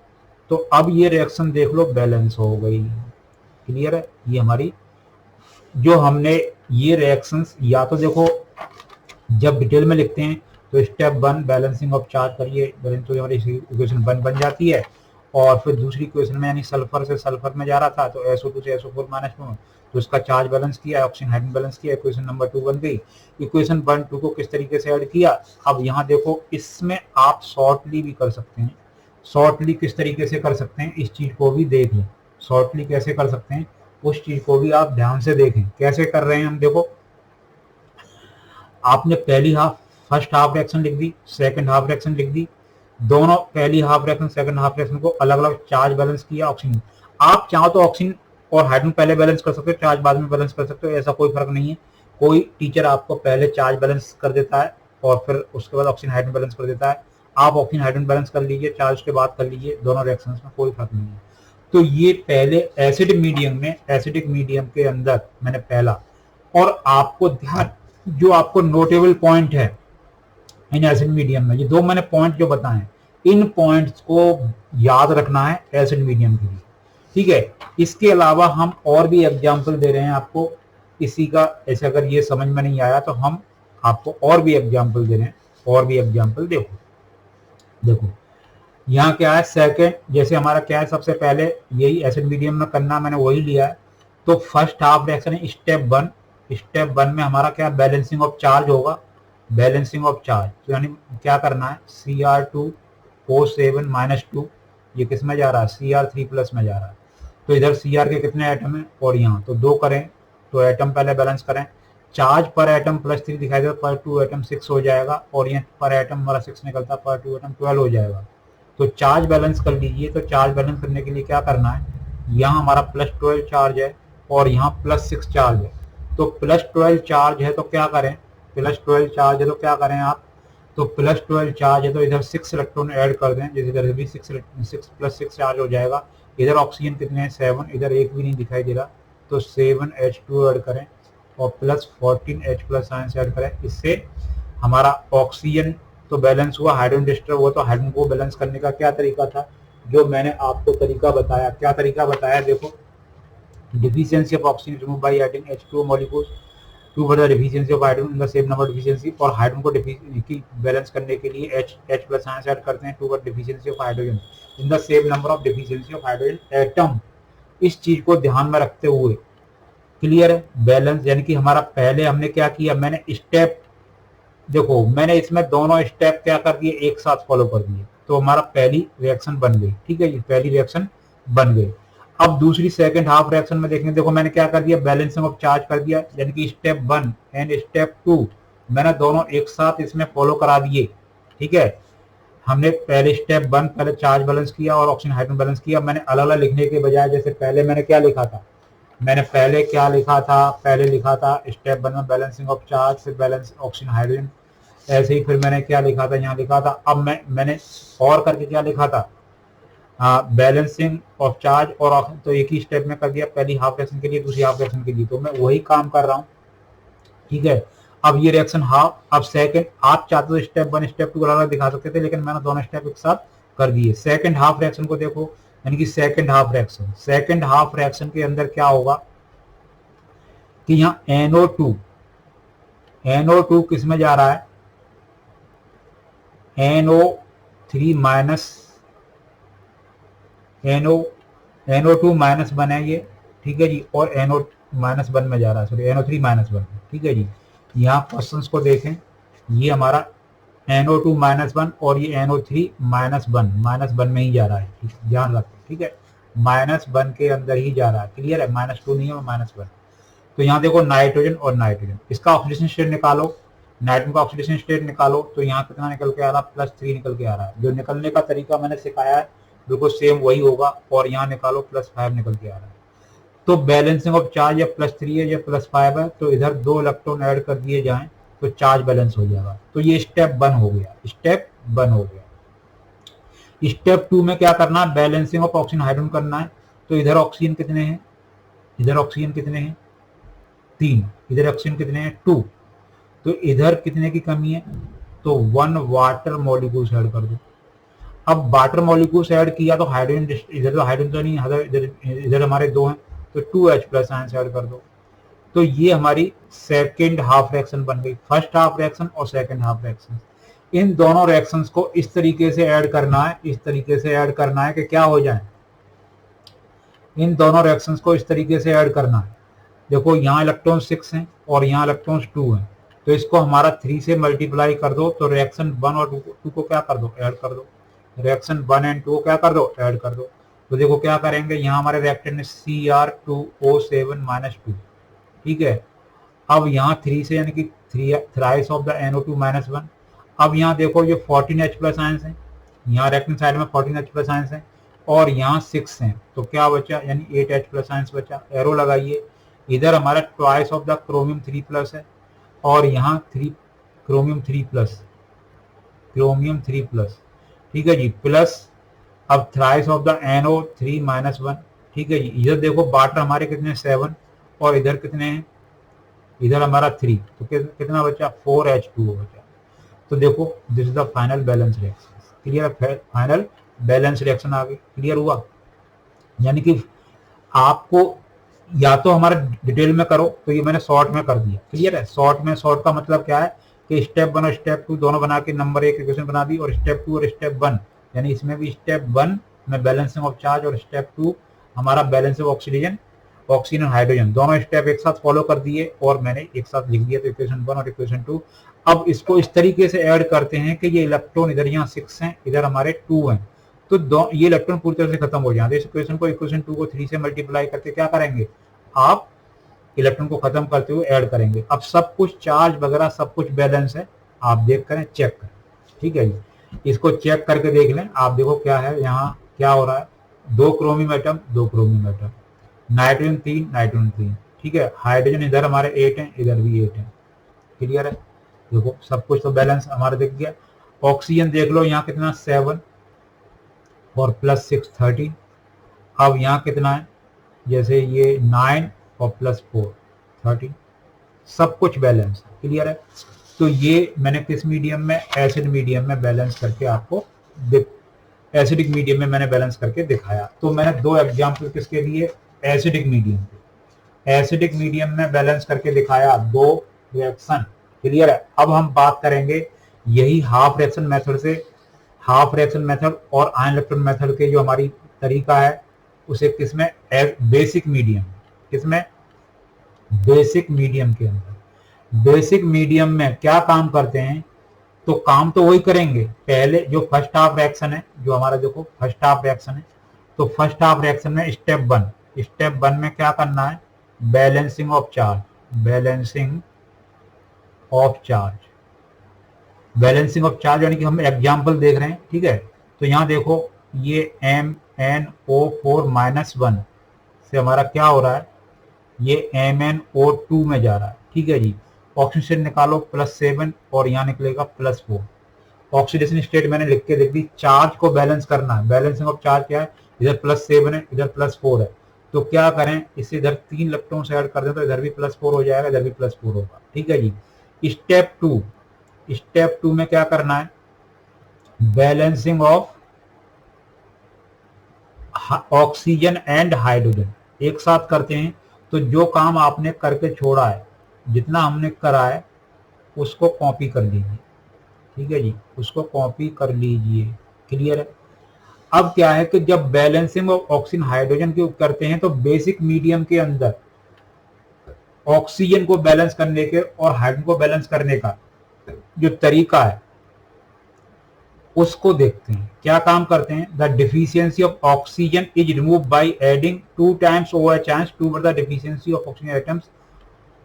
तो अब ये रिएक्शन देख लो बैलेंस हो गई। क्लियर है, ये हमारी जो हमने ये रिएक्शंस या तो देखो जब डिटेल में लिखते हैं तो स्टेप 1 बैलेंसिंग ऑफ चार्ज करिए, बैलेंस तो हमारी इक्वेशन 1 बन जाती है। और फिर दूसरी इक्वेशन में यानी सल्फर से सल्फर में जा रहा था तो SO2 से SO4-2, तो इसका चार्ज बैलेंस किया, ऑक्सीजन हाइड्रोजन बैलेंस किया, इक्वेशन नंबर 2 बन गई। इक्वेशन 1 2 को किस तरीके से ऐड किया, अब यहाँ देखो इसमें आप शॉर्टली भी कर सकते हैं। शॉर्टली किस तरीके से कर सकते हैं इस चीज को भी देख लें, शॉर्टली कैसे कर सकते हैं उस चीज को भी आप ध्यान से देखें कैसे कर रहे हैं हम। देखो आपने फर्स्ट हाफ रिएक्शन लिख दी, सेकंड हाफ रिएक्शन लिख दी, दोनों पहली half reaction second half reaction को अलग अलग चार्ज बैलेंस किया ऑक्सीजन। आप चाहो तो ऑक्सीजन और हाइड्रोजन पहले बैलेंस कर सकते हो, चार्ज बाद में बैलेंस कर सकते हो, ऐसा कोई फर्क नहीं है। कोई टीचर आपको पहले चार्ज बैलेंस कर देता है और फिर उसके बाद ऑक्सीजन हाइड्रोजन बैलेंस कर देता है। आप ऑक्सीजन हाइड्रोजन बैलेंस कर लीजिए, चार्ज के बाद कर लीजिए, दोनों रिएक्शंस में कोई फर्क नहीं है। तो ये पहले एसिडिक मीडियम के अंदर मैंने पहला, और आपको ध्यान जो आपको नोटेबल पॉइंट है इन एसिड मीडियम में, ये 2 मैंने पॉइंट जो बताए इन पॉइंट्स को याद रखना है एसिड मीडियम के लिए। ठीक है, इसके अलावा हम और भी एग्जाम्पल दे रहे हैं आपको इसी का, ऐसे अगर ये समझ में नहीं आया तो हम आपको और भी एग्जाम्पल दे रहे हैं, और भी एग्जाम्पल देखो यहाँ क्या है सेकंड, जैसे हमारा क्या है सबसे पहले यही एसिड मीडियम में करना, मैंने वही लिया है। तो फर्स्ट हाफ रिएक्शन है स्टेप 1, स्टेप 1 में हमारा क्या बैलेंसिंग ऑफ चार्ज होगा, बैलेंसिंग ऑफ चार्ज। तो यानी क्या करना है Cr2O7-2 ये किस में जा रहा है Cr3 प्लस में जा रहा है, तो इधर Cr के कितने एटम है और यहाँ तो 2 करें, तो एटम पहले बैलेंस करें। चार्ज पर एटम +3 दिखाई देगा, पर 2 एटम 6 हो जाएगा और ये पर एटम हमारा 6 निकलता है, पर 2 एटम 12 हो जाएगा। तो चार्ज बैलेंस कर लीजिए। तो चार्ज बैलेंस करने के लिए क्या करना है, यहाँ हमारा +12 चार्ज है और यहाँ +6 चार्ज है। तो +12 चार्ज है तो क्या करें, +12 चार्ज है तो क्या करें आप, तो +12 चार्ज है तो इधर 6 इलेक्ट्रॉन ऐड कर दें, जैसे इधर भी 6 +6 चार्ज हो जाएगा। इधर ऑक्सीजन कितने हैं 7, इधर एक भी नहीं दिखाई दे रहा, तो 7H2 ऐड करें और +14H प्लस आयन ऐड करें। इससे हमारा ऑक्सीजन तो बैलेंस हुआ, हाइड्रोजन डिस्टर्ब हुआ। तो हाइड्रोजन को बैलेंस करने का क्या तरीका था, जो मैंने आपको तरीका बताया, क्या तरीका बताया देखो, deficiency of oxygen removed by adding H2O molecules to further deficiency of hydrogen in the same number deficiency, और हाइड्रोजन को बैलेंस करने के लिए H प्लस आयन ऐड करते हैं to further deficiency of hydrogen in the same number of deficiency of hydrogen atom. इस चीज को ध्यान में रखते हुए क्लियर है बैलेंस, यानी कि हमारा पहले हमने क्या किया, मैंने स्टेप देखो मैंने इसमें दोनों स्टेप क्या कर दिए एक साथ फॉलो कर दिए, तो हमारा पहली रिएक्शन बन गई। ठीक है, ये पहली रिएक्शन बन गई। अब दूसरी सेकंड हाफ रिएक्शन में देखेंगे, देखो मैंने क्या कर दिया, बैलेंसिंग ऑफ चार्ज कर दिया, यानी कि स्टेप 1 एंड स्टेप 2 मैंने दोनों एक साथ इसमें फॉलो करा दिए। ठीक है, हमने पहले स्टेप 1 पहले चार्ज बैलेंस किया और ऑक्सीजन हाइड्रोजन बैलेंस किया। मैंने अलग अलग लिखने के बजाय, जैसे पहले मैंने क्या लिखा था, मैंने पहले क्या लिखा था, पहले लिखा था स्टेप 1 में बैलेंसिंग ऑफ चार्ज, फिर बैलेंस ऑक्सीजन हाइड्रोजन, ऐसे ही फिर मैंने क्या लिखा था, यहाँ लिखा था। अब मैंने और करके क्या लिखा था, बैलेंसिंग ऑफ चार्ज और तो एक ही स्टेप में कर दिया, पहली हाफ रिएक्शन के लिए, दूसरी हाफ रिएक्शन के लिए, तो मैं वही काम कर रहा हूँ। ठीक है, अब ये रिएक्शन हाफ, अब सेकंड, आप चाहते तो स्टेप 1 स्टेप 2 अलग दिखा सकते थे, लेकिन मैंने दोनों स्टेप एक साथ कर दिए। सेकंड हाफ रिएक्शन को देखो, यानी कि सेकंड हाफ रिएक्शन के अंदर क्या होगा कि यहाँ NO2 किस में जा रहा है, NO3 माइनस NO2 माइनस 1 है ये, ठीक है जी, और NO माइनस 1 में जा रहा है, सॉरी NO3 माइनस 1, ठीक है जी। यहाँ क्वेश्चंस को देखें, ये हमारा NO2 माइनस 1 और ये NO3 माइनस 1 में ही जा रहा है, ठीक है, ध्यान रखें, ठीक है, -1 के अंदर ही जा रहा है, क्लियर है, -2 नहीं है, -1। तो यहाँ देखो नाइट्रोजन और नाइट्रोजन, इसका ऑक्सीडेशन स्टेट निकालो, नाइट्रोजन का ऑक्सीडेशन स्टेट निकालो, तो यहाँ कितना निकल के आ रहा है, +3 निकल के आ रहा है। जो निकलने का तरीका मैंने सिखाया है बिल्कुल सेम वही होगा, और यहाँ निकालो +5 निकल के आ रहा है। तो बैलेंसिंग ऑफ चार्ज या +3 है या +5 है, तो इधर 2 इलेक्ट्रॉन ऐड कर दिए जाएं तो चार्ज बैलेंस हो जाएगा। तो ये स्टेप 1 हो गया, स्टेप 1 हो गया। स्टेप 2 में क्या करना है, बैलेंसिंग ऑफ ऑक्सीजन हाइड्रोजन करना है। तो इधर ऑक्सीजन कितने हैं, इधर ऑक्सीजन कितने हैं 3, इधर ऑक्सीजन कितने हैं 2, तो इधर कितने की कमी है, तो 1 वाटर मॉलिक्यूल्स ऐड कर दो। अब वाटर मॉलिक्यूल्स ऐड किया तो हाइड्रोजन, इधर तो हाइड्रोजन तो नहीं, इधर हमारे 2 हैं, तो 2H+ आयंस ऐड कर दो। तो ये हमारी सेकेंड हाफ रिएक्शन बन गई, फर्स्ट हाफ रिएक्शन और सेकेंड हाफ रिएक्शन। इन दोनों रिएक्शंस को इस तरीके से ऐड करना है, इस तरीके से ऐड करना है कि क्या हो जाए, इन दोनों रिएक्शंस को इस तरीके से ऐड करना है। देखो यहाँ इलेक्ट्रॉन 6 हैं और यहाँ इलेक्ट्रॉन 2 हैं, तो इसको हमारा 3 से मल्टीप्लाई कर दो, तो रिएक्शन 1 और 2 को क्या कर दो, ऐड कर दो। रिएक्शन 1 एंड 2 को क्या कर दो, ऐड कर दो। तो देखो क्या करेंगे, यहाँ हमारे रिएक्टेंट में Cr2O7-2, ठीक है। अब यहाँ 3 से, यानी कि थ्राइस ऑफ द NO2 -1। अब यहाँ देखो ये 14H+ आयंस है, यहाँ रिएक्टेंट साइड में 14H+ आयंस है, और यहाँ 6 हैं, तो क्या बचा, यानी 8H+ आयंस बचा। एरो लगाइए, इधर हमारा ट्वाइस ऑफ द क्रोमियम 3+ है, और यहाँ क्रोमियम 3+, ठीक है जी, प्लस अब थ्राइस ऑफ द NO3 -1, ठीक है जी। इधर देखो वाटर हमारे कितने 7 और इधर कितने हैं, इधर हमारा 3, तो कितना बचा 4H2O बचा। तो देखो this is the final balance reaction, clear है, फाइनल बैलेंस रिएक्शन आ गई, क्लियर हुआ। यानी कि आपको या तो हमारा डिटेल में करो, तो ये मैंने शॉर्ट में कर दिया, क्लियर है। शॉर्ट का मतलब क्या है कि स्टेप 1 और स्टेप 2 दोनों बना के नंबर 1 इक्वेशन बना दी, और स्टेप 2 और स्टेप 1, यानी इसमें भी स्टेप 1 में बैलेंसिंग ऑफ चार्ज और स्टेप 2 हमारा बैलेंसिंग ऑक्सीजन और हाइड्रोजन, दोनों स्टेप एक साथ फॉलो कर दिए और मैंने एक साथ लिख दिया, तो इक्वेशन 1 और इक्वेशन 2। अब इसको इस तरीके से ऐड करते हैं कि ये इलेक्ट्रॉन इधर यहाँ 6 हैं, इधर हमारे 2 हैं, तो ये इलेक्ट्रॉन पूरी तरह से खत्म हो जाते हैं। इस इक्वेशन को इक्वेशन 2 को 3 से मल्टीप्लाई करके क्या करेंगे, आप इलेक्ट्रॉन को खत्म करते हुए ऐड करेंगे। अब सब कुछ चार्ज वगैरह सब कुछ बैलेंस है, आप देख करें, चेक करें, ठीक है जी। इसको चेक करके देख लें, आप देखो क्या है, यहाँ क्या हो रहा है, 2 क्रोमियम एटम, नाइट्रोजन 3, ठीक है। हाइड्रोजन इधर हमारे 8 हैं, इधर भी 8 हैं, क्लियर है। देखो सब कुछ तो बैलेंस हमारा दिख गया। ऑक्सीजन देख लो, यहाँ कितना 7 और +6 13। अब यहाँ कितना है, जैसे ये 9 और +4 13, सब कुछ बैलेंस, क्लियर है। तो ये मैंने किस मीडियम में, एसिड मीडियम में बैलेंस करके आपको एसिडिक मीडियम में मैंने बैलेंस करके दिखाया। तो मैंने 2 एग्जाम्पल किसके लिए, एसिडिक मीडियम पे, एसिडिक मीडियम में बैलेंस करके दिखाया 2 रिएक्शन, क्लियर है। अब हम बात करेंगे यही हाफ रिएक्शन मेथड और आयन इलेक्ट्रॉन मेथड के जो हमारी तरीका है उसे किसमें, बेसिक मीडियम, किसमें, बेसिक मीडियम के अंदर। बेसिक मीडियम में क्या काम करते हैं, तो काम तो वही करेंगे, पहले जो फर्स्ट हाफ रिएक्शन है, जो हमारा देखो फर्स्ट हाफ रिएक्शन है, तो फर्स्ट हाफ रिएक्शन में स्टेप 1 में क्या करना है, बैलेंसिंग ऑफ चार्ज, यानी कि हम एग्जाम्पल देख रहे हैं, ठीक है। तो यहाँ देखो ये MnO4 -1 से हमारा क्या हो रहा है, ये MnO2 में जा रहा है, ठीक है जी। ऑक्सीजन निकालो +7 और यहाँ निकलेगा +4, ऑक्सीडेशन स्टेट मैंने लिख के देख दी, चार्ज को बैलेंस करना है, बैलेंसिंग ऑफ चार्ज क्या है, इधर +7 है, इधर +4 है, तो क्या करें, इससे इधर 3 इलेक्ट्रॉन ऐड कर दें तो इधर भी +4 हो जाएगा, इधर भी +4 होगा। ठीक है जी। स्टेप 2 में क्या करना है, balancing of oxygen and hydrogen एक साथ करते हैं। तो जो काम आपने करके छोड़ा है, जितना हमने करा है उसको कॉपी कर लीजिए। ठीक है जी, उसको कॉपी कर लीजिए। क्लियर है। अब क्या है कि जब बैलेंसिंग ऑफ ऑक्सीजन हाइड्रोजन के करते हैं तो बेसिक मीडियम के अंदर ऑक्सीजन को बैलेंस करने के और हाइड्रोजन को बैलेंस करने का जो तरीका है उसको देखते हैं। क्या काम करते हैं, the deficiency of oxygen is remove by adding 2 times OH to the deficiency of oxygen atoms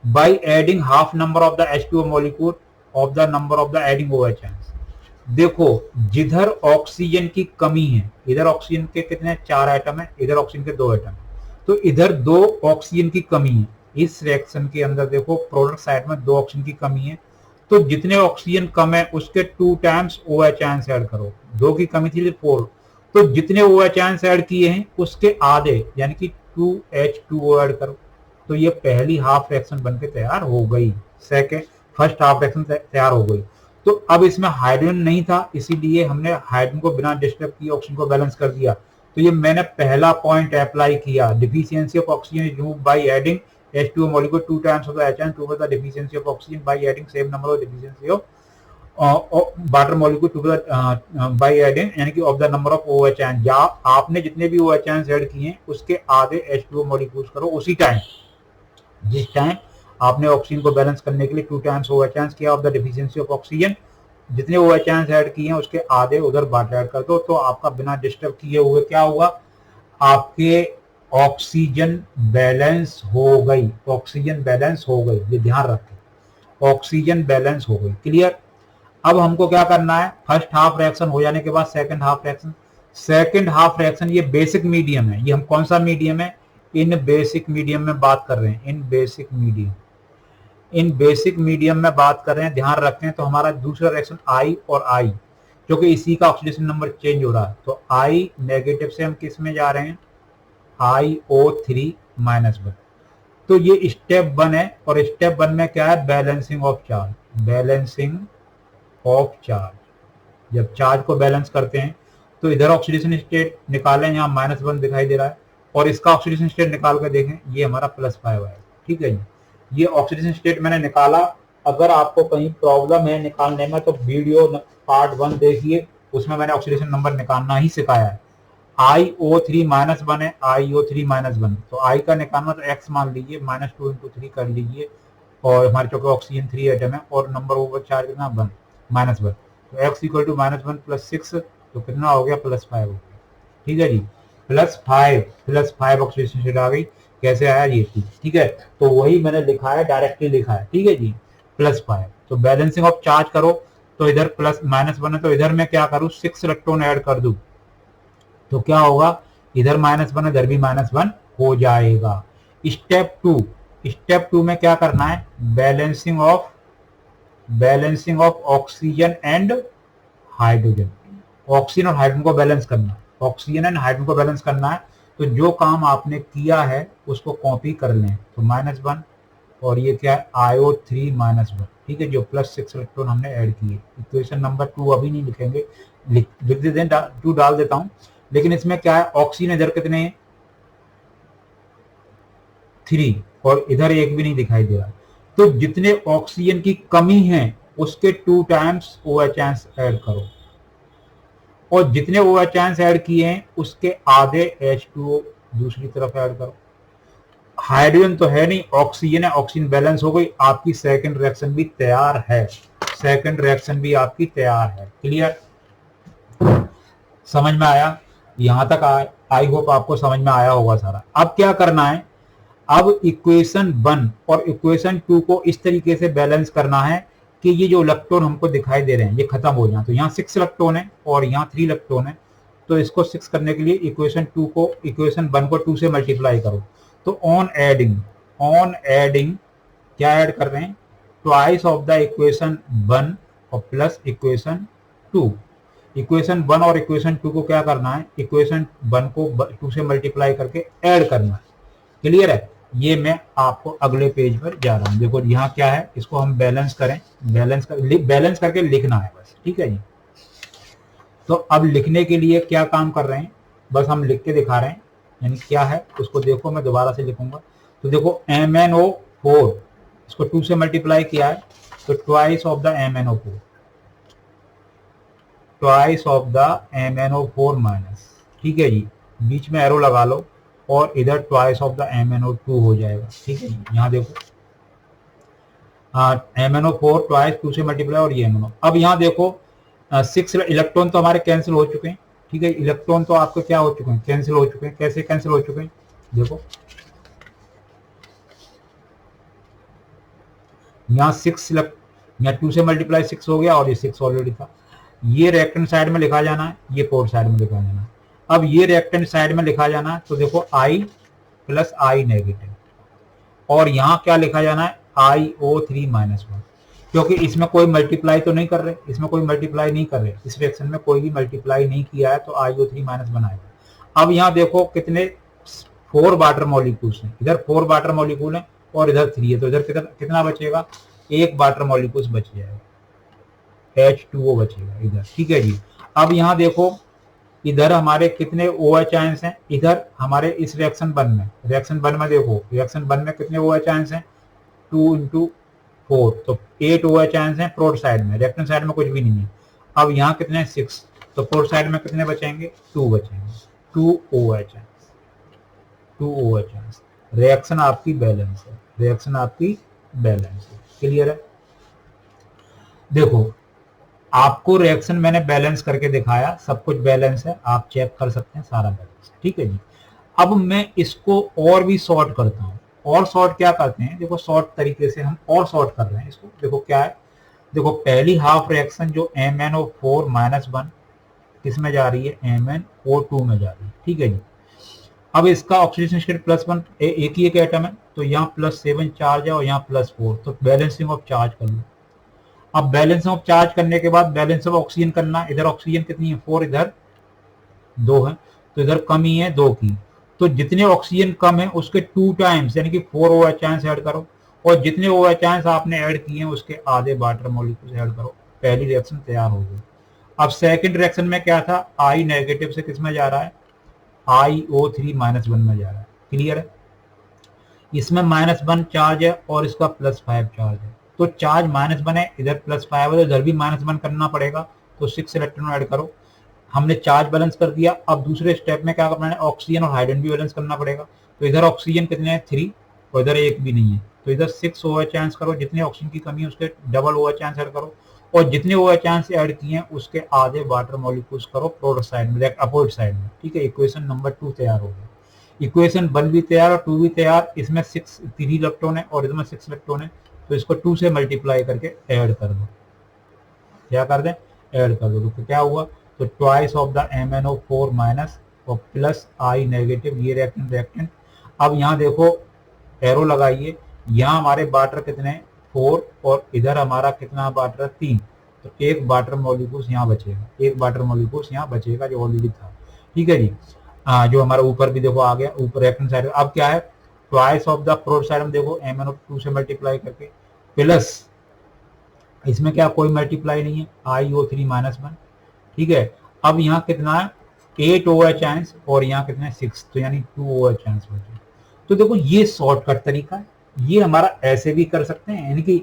by adding half number of the H2O molecule of the number of the adding OH ions। देखो, जिधर oxygen की कमी है, इधर oxygen के कितने 4 atom है, इधर ऑक्सीजन के 2 एटम है, तो इधर 2 ऑक्सीजन की कमी है। इस रिएक्शन के अंदर देखो प्रोडक्ट साइड में 2 ऑक्सीजन की कमी है, तो जितने ऑक्सीजन कम है उसके 2 times OH ions ऐड करो। 2 की कमी थी 4, तो जितने OH ions ऐड किए हैं उसके आधे यानी कि 2H2O ऐड करो। तो ये पहली हाफ रिएक्शन बनके तैयार हो गई, फर्स्ट हाफ रिएक्शन तैयार हो गई। तो अब इसमें हाइड्रोजन नहीं था, इसीलिए हमने हाइड्रोजन को बिना डिस्टर्ब किए ऑक्सीजन को बैलेंस कर दिया। तो ये मैंने पहला पॉइंट अप्लाई किया, deficiency of oxygen is removed by adding H2O molecule 2 times of the H towards the deficiency of oxygen by adding same number of deficiency of water molecule to by adding यानी कि of the number of OH ions। या आपने जितने भी OH ions add किए हैं उसके आधे H2O मॉलिक्यूल्स करो उसी टाइम, जिस टाइम आपने ऑक्सीजन को बैलेंस करने के लिए 2 times OH ions किया of the deficiency of oxygen. जितने OH ions ऐड किए हैं उसके आधे उधर वाटर ऐड कर दो, तो आपका बिना डिस्टर्ब किए हुए क्या हुआ, आपके ऑक्सीजन बैलेंस हो गई, ऑक्सीजन बैलेंस हो गई। ये ध्यान रखें, ऑक्सीजन बैलेंस हो गई। क्लियर। अब हमको क्या करना है, फर्स्ट हाफ रिएक्शन हो जाने के बाद second half reaction. Second half reaction ये बेसिक मीडियम है, ये हम कौन सा मीडियम है, इन बेसिक मीडियम में बात कर रहे हैं, इन बेसिक मीडियम में बात कर रहे हैं। ध्यान रखें, तो हमारा दूसरा रिएक्शन I और I, क्योंकि इसी का ऑक्सीडेशन नंबर चेंज हो रहा है, तो I नेगेटिव से हम किस में जा रहे हैं, IO3 -1। तो ये स्टेप 1 है, और स्टेप 1 में क्या है, balancing of charge. Balancing of charge, जब चार्ज को बैलेंस करते हैं तो इधर ऑक्सीडेशन स्टेट निकालें, यहाँ -1 दिखाई दे रहा है, और इसका ऑक्सीडेशन स्टेट निकाल कर देखें, ये हमारा +5 है। ठीक है जी, ये ऑक्सीडेशन स्टेट मैंने निकाला। अगर आपको कहीं प्रॉब्लम है निकालने में तो वीडियो पार्ट 1 देखिए, उसमें मैंने ऑक्सीडेशन नंबर निकालना ही सिखाया है। IO3 -1 है, IO3 -1, तो I का निकालना तो X मान लीजिए, -2 × 3 कर लीजिए, और हमारे चूंकि ऑक्सीजन 3 एटम है और नंबर ओवर चार्ज कितना 1 -1, तो X = -1 + 6, तो कितना हो गया, +5 हो गया। ठीक है जी, +5 ऑक्सीडेशन स्टेट आ गई। कैसे आया ये, ठीक है, तो वही मैंने लिखा है, डायरेक्टली लिखा है। ठीक है जी, +5। तो बैलेंसिंग ऑफ चार्ज करो, तो इधर -1 है, तो इधर मैं क्या करूँ, 6 इलेक्ट्रॉन ऐड कर दूं, तो क्या होगा, इधर -1 इधर भी -1 हो जाएगा। स्टेप 2 में क्या करना है, balancing of oxygen and hydrogen. Oxygen और हाइड्रोजन को बैलेंस करना, ऑक्सीजन एंड हाइड्रोजन को बैलेंस करना है। तो जो काम आपने किया है उसको कॉपी कर लें, तो -1, और ये क्या है, IO3 -1। ठीक है, जो +6 इलेक्ट्रॉन हमने ऐड किए। इक्वेशन नंबर 2 अभी नहीं लिखेंगे, लिख देते हैं, 2 डाल देता हूं। लेकिन इसमें क्या है, ऑक्सीजन इधर कितने हैं, 3, और इधर एक भी नहीं दिखाई दे रहा। तो जितने ऑक्सीजन की कमी है उसके 2 times OH ions ऐड करो, और जितने OH ions ऐड किए हैं उसके आधे H2O दूसरी तरफ ऐड करो। हाइड्रोजन तो है नहीं, ऑक्सीजन है, ऑक्सीजन बैलेंस हो गई, आपकी सेकंड रिएक्शन भी तैयार है, सेकंड रिएक्शन भी आपकी तैयार है। क्लियर, समझ में आया, यहां तक आई होप आपको समझ में आया होगा सारा। अब क्या करना है, अब इक्वेशन 1 और इक्वेशन 2 को इस तरीके से बैलेंस करना है कि ये जो इलेक्ट्रॉन हमको दिखाई दे रहे हैं ये खत्म हो जाए। तो यहाँ 6 इलेक्ट्रॉन है और यहाँ 3 इलेक्ट्रॉन है, तो इसको 6 करने के लिए इक्वेशन 1 को 2 से मल्टीप्लाई करो। तो ऑन एडिंग क्या ऐड कर रहे हैं, ट्वाइस ऑफ द इक्वेशन 1 और प्लस इक्वेशन 2। इक्वेशन 1 और इक्वेशन 2 को क्या करना है, इक्वेशन 1 को 2 से मल्टीप्लाई करके ऐड करना है। क्लियर है? ये मैं आपको अगले पेज पर जा रहा हूं। देखो यहाँ क्या है, इसको हम बैलेंस करें, बैलेंस करके लिखना है बस। ठीक है जी। तो अब लिखने के लिए क्या काम कर रहे हैं, बस हम लिख के दिखा रहे हैं, यानी क्या है उसको देखो, मैं दोबारा से लिखूंगा। तो देखो MnO4 इसको 2 से मल्टीप्लाई किया है, तो twice of the MnO4, twice of the MnO4 minus, ठीक है जी, बीच में एरो लगा लो और इधर ट्वाइस ऑफ द MnO2 हो जाएगा। ठीक है जी, यहाँ देखो MnO4 ट्वाइस 2 से मल्टीप्लाई और ये MnO। अब यहाँ देखो 6 इलेक्ट्रॉन तो हमारे कैंसिल हो चुके हैं। ठीक है, इलेक्ट्रॉन तो आपके क्या हो चुके हैं, कैंसिल हो चुके हैं। कैसे कैंसिल हो चुके हैं, देखो यहाँ 6 यहाँ 2 से मल्टीप्लाई 6 हो गया और ये 6 ऑलरेडी था। ये रिएक्टेंट साइड में लिखा जाना है, ये पोर्ट साइड में लिखा जाना है। अब ये रिएक्टेंट साइड में लिखा जाना है, तो देखो I प्लस I नेगेटिव, और यहाँ क्या लिखा जाना है, IO3 माइनस 1, क्योंकि इसमें कोई मल्टीप्लाई तो नहीं कर रहे, इसमें कोई मल्टीप्लाई नहीं कर रहे, इस रिएक्शन में कोई भी मल्टीप्लाई नहीं किया है, तो IO3 माइनस बनाएगा। अब यहाँ देखो कितने 4 वाटर मॉलिक्यूल्स हैं, इधर 4 वाटर मॉलिक्यूल हैं और इधर 3 है, तो इधर कितना बचेगा, 1 वाटर मॉलिक्यूल्स बच जाएगा, H2O बचेगा इधर। ठीक है जी। अब यहाँ देखो इधर हमारे कितने OH आयंस हैं, इधर हमारे इस रिएक्शन 1 में, रिएक्शन 1 में देखो, रिएक्शन 1 में कितने OH आयंस हैं, 2 × 4, तो 8 OH आयंस हैं प्रोड साइड में, रिएक्टेंट साइड में कुछ भी नहीं है। अब यहाँ कितने हैं, 6, तो प्रोड साइड में कितने बचेंगे, 2 बचेंगे, 2 OH ions, 2 OH ions. Reaction आपकी बैलेंस है, रिएक्शन आपकी बैलेंस है। क्लियर है? देखो आपको रिएक्शन मैंने बैलेंस करके दिखाया, सब कुछ बैलेंस है, आप चेक कर सकते हैं, सारा बैलेंस है। ठीक है जी। अब मैं इसको और भी सॉर्ट करता हूँ, और सॉर्ट क्या करते हैं, देखो शॉर्ट तरीके से हम और सॉर्ट कर रहे हैं इसको। देखो क्या है, देखो पहली हाफ रिएक्शन जो MnO4 माइनस 1 किसमें जा रही है, MnO2 में जा रही है। ठीक है जी। अब इसका ऑक्सीडेशन स्टेट +1, एक ही एक एटम है, तो यहाँ +7 चार्ज है और यहाँ +4, तो बैलेंसिंग ऑफ चार्ज कर लो। अब बैलेंस ऑफ चार्ज करने के बाद बैलेंस ऑफ ऑक्सीजन करना, इधर ऑक्सीजन कितनी है, 4, इधर 2 है, तो इधर कमी है 2 की, तो जितने ऑक्सीजन कम है उसके 2 टाइम्स यानी कि 4 OH आयंस ऐड करो, और जितने OH आयंस आपने ऐड किए हैं उसके आधे वाटर मॉलिक्यूल्स ऐड करो, पहली रिएक्शन तैयार हो गई। अब सेकंड रिएक्शन में क्या था, I नेगेटिव से किस में जा रहा है, IO3 माइनस 1 में जा रहा है। क्लियर है? इसमें -1 चार्ज है और इसका +5 चार्ज है, तो चार्ज -1 है, इधर +5 है, इधर भी -1 करना पड़ेगा, तो 6 इलेक्ट्रॉन ऐड करो। हमने चार्ज बैलेंस कर दिया। अब दूसरे स्टेप में क्या करना है, ऑक्सीजन और हाइड्रोजन भी बैलेंस करना पड़ेगा, तो इधर ऑक्सीजन कितने हैं, 3, और इधर 1 भी नहीं है, तो इधर 6 OH आयंस करो, जितने ऑक्सीजन की कमी है उसके डबल OH आयंस ऐड करो, और जितने OH आयंस ऐड किए हैं उसके आधे वाटर मॉलिक्यूल्स करो प्रोडक्ट साइड में, अपोजिट साइड में। ठीक है, इक्वेशन नंबर 2 तैयार हो गया। इक्वेशन 1 भी तैयार और 2 भी तैयार। इसमें 3 इलेक्ट्रॉन है और इसमें 6 इलेक्ट्रॉन है, तो इसको 2 से मल्टीप्लाई करके ऐड कर दो। क्या कर दें, ऐड कर दो, तो क्या हुआ, तो twice of the MnO4 minus और प्लस I नेगेटिव, ये रिएक्टेंट। अब यहाँ देखो एरो लगाइए, यहाँ हमारे वाटर कितने, 4, और इधर हमारा कितना वाटर, 3, तो 1 वाटर मॉलिक्यूल्स यहाँ बचेगा, 1 वाटर मॉलिक्यूल्स यहाँ बचेगा जो ऑलरेडी था। ठीक है जी। जो हमारा ऊपर भी देखो आ गया, ऊपर रिएक्टेंट साइड। अब क्या है, twice of the product side में देखो MnO2 से मल्टीप्लाई करके, प्लस इसमें क्या कोई मल्टीप्लाई नहीं है, IO3 माइनस 1। ठीक है, अब यहाँ कितना है, 8 OH आयंस और यहाँ कितने 6, तो यानी 2 OH आयंस बचे। तो देखो ये शॉर्टकट तरीका है, ये हमारा ऐसे भी कर सकते हैं, यानी कि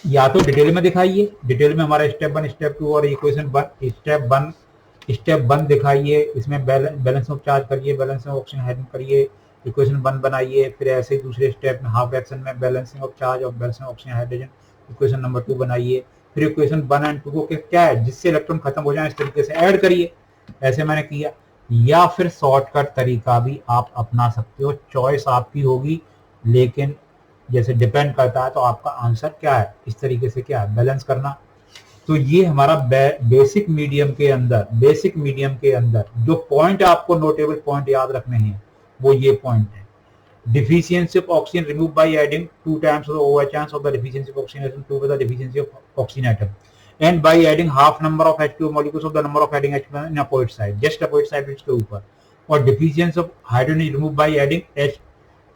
या तो डिटेल में दिखाइए, डिटेल में हमारा स्टेप 1 स्टेप 2 और इक्वेशन 1 स्टेप 1 दिखाइए, इसमें बैलेंस ऑफ चार्ज करिए, बैलेंस ऑफ ऑक्सीजन हाइड्रोजन करिए, इक्वेशन 1 बनाइए, फिर ऐसे ही दूसरे स्टेप में हाफ रिएक्शन में बैलेंसिंग ऑफ चार्ज और balance of oxygen hydrogen, equation number 2 बनाइए, फिर इक्वेशन 1 और 2 को क्या है, जिससे इलेक्ट्रॉन खत्म हो जाए इस तरीके से ऐड करिए, ऐसे मैंने किया। या फिर शॉर्टकट तरीका भी आप अपना सकते हो, चॉइस आपकी होगी, लेकिन जैसे डिपेंड करता है तो आपका आंसर क्या है, इस तरीके से क्या है, बैलेंस करना। तो ये हमारा बेसिक मीडियम के अंदर जो पॉइंट आपको नोटेबल पॉइंट याद रखने हैं वो ये पॉइंट है। Deficiency of oxygen removed by adding 2 times of the OH chance of the deficiency of oxygen atom to the deficiency of oxygen atom. And by adding half number of H2O molecules of the number of adding H in opposite side, just opposite side इसके ऊपर, और deficiency of hydrogen is remove by adding H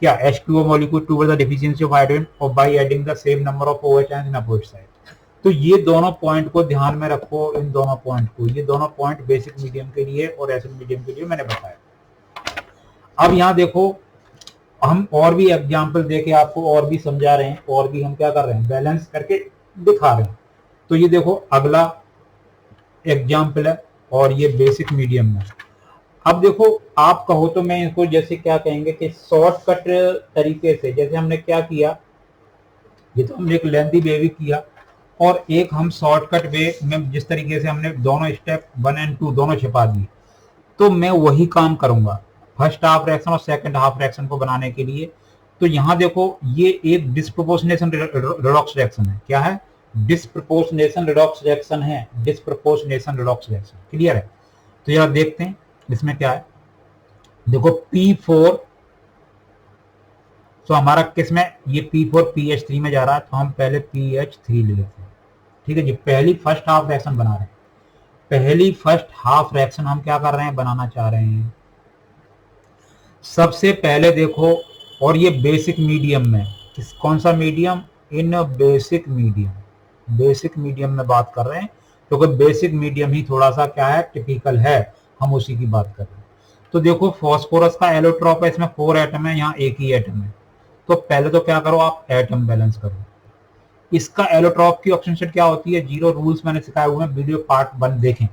क्या H2O molecule towards the deficiency of hydrogen और by adding the same number of OH ions in opposite side. तो ये दोनों point को ध्यान में रखो, इन दोनों पॉइंट को, ये दोनों पॉइंट बेसिक मीडियम के लिए और एसिड मीडियम के लिए मैंने बताया। अब यहाँ देखो हम और भी एग्जाम्पल देके आपको और भी समझा रहे हैं, और भी हम क्या कर रहे हैं, बैलेंस करके दिखा रहे हैं। तो ये देखो अगला एग्जाम्पल है और ये बेसिक मीडियम में। अब देखो आप कहो तो मैं इसको जैसे क्या कहेंगे कि शॉर्टकट तरीके से, जैसे हमने क्या किया, ये तो हमने एक लेंथी वे भी किया और एक हम शॉर्टकट वे में जिस तरीके से हमने दोनों स्टेप 1 और 2 दोनों छिपा दिए, तो मैं वही काम करूंगा फर्स्ट हाफ रिएक्शन और सेकंड हाफ रिएक्शन को बनाने के लिए। तो यहाँ देखो ये एक डिस्प्रोपोर्शनेशन रिडॉक्स रिएक्शन है। क्या है? डिस्प्रोपोर्शनेशन रिडॉक्स रिएक्शन है, डिस्प्रोपोर्शनेशन रिडॉक्स रिएक्शन। क्लियर है? तो यार देखते हैं इसमें क्या है। देखो P4, तो हमारा किसमें, ये P4 PH3 में जा रहा है, तो हम पहले PH3 ले लेते हैं। ठीक है जी, पहली फर्स्ट हाफ रिएक्शन बना रहे हैं। पहली फर्स्ट हाफ रिएक्शन हम क्या कर रहे हैं, बनाना चाह रहे हैं। सबसे पहले देखो, और ये बेसिक मीडियम में, कौन सा मीडियम, इन बेसिक मीडियम, बेसिक मीडियम में बात कर रहे हैं, क्योंकि तो बेसिक मीडियम ही थोड़ा सा क्या है, टिपिकल है, हम उसी की बात कर रहे हैं। तो देखो फॉस्फोरस का एलोट्रॉप है, इसमें 4 एटम है, यहाँ एक ही एटम है। तो पहले तो क्या करो, आप एटम बैलेंस करो। इसका एलोट्रॉप की ऑक्सीजन स्टेट क्या होती है, 0। रूल्स मैंने सिखाए हुए हैं, वीडियो पार्ट 1 देखें।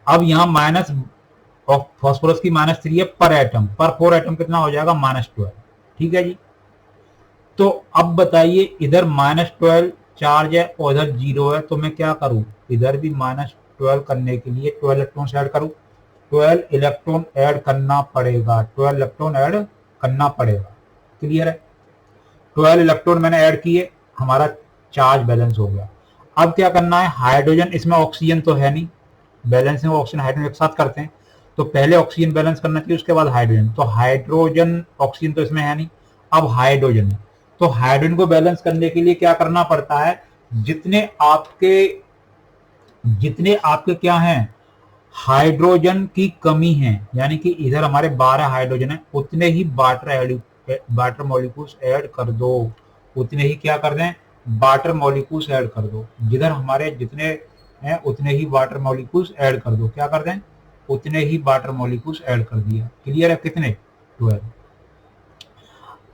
अब यहाँ माइनस फॉस्फोरस की -3 है पर एटम, पर 4 एटम कितना हो जाएगा, -12। ठीक है जी। तो अब बताइए, इधर -12 चार्ज है और इधर 0 है, तो मैं क्या करूं, इधर भी -12 करने के लिए 12 इलेक्ट्रॉन ऐड करूं। 12 इलेक्ट्रॉन ऐड करना पड़ेगा, 12 इलेक्ट्रॉन ऐड करना पड़ेगा। क्लियर है? 12 इलेक्ट्रॉन मैंने ऐड किए, हमारा चार्ज बैलेंस हो गया। अब क्या करना है, हाइड्रोजन, इसमें ऑक्सीजन तो है नहीं, बैलेंसिंग ऑक्सीजन हाइड्रोजन एक साथ करते हैं, तो पहले ऑक्सीजन बैलेंस करना चाहिए, उसके बाद हाइड्रोजन। तो हाइड्रोजन, ऑक्सीजन तो इसमें है नहीं, अब हाइड्रोजन है। तो हाइड्रोजन को बैलेंस करने के लिए क्या करना पड़ता है, जितने आपके क्या हैं, हाइड्रोजन की कमी है, यानी कि इधर हमारे 12 हाइड्रोजन है, उतने ही वाटर मॉलिक्यूल्स ऐड कर दो, उतने ही क्या कर दें, वाटर मॉलिक्यूल्स ऐड कर दो। जिधर हमारे जितने हैं उतने ही वाटर मॉलिक्यूल्स ऐड कर दो, क्या कर दें, उतने ही वाटर मॉलिक्यूल्स ऐड कर दिया। क्लियर है? कितने, 12।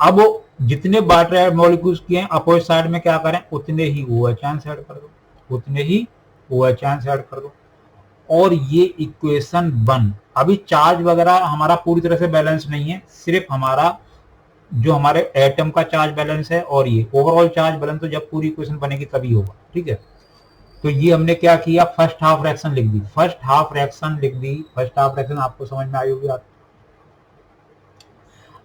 अब जितने वाटर मॉलिक्यूल्स किए हैं अपोजिट साइड में क्या करें, उतने ही OH आयंस ऐड कर दो, उतने ही OH आयंस ऐड कर दो। और ये इक्वेशन 1, अभी चार्ज वगैरह हमारा पूरी तरह से बैलेंस नहीं है, सिर्फ हमारा जो हमारे एटम का चार्ज बैलेंस है, और ये ओवरऑल चार्ज बैलेंस तो जब पूरी इक्वेशन बनेगी तभी होगा। ठीक है? तो ये हमने क्या किया, फर्स्ट हाफ रिएक्शन लिख दी, फर्स्ट हाफ रिएक्शन लिख दी। फर्स्ट हाफ रिएक्शन आपको समझ में आई होगी।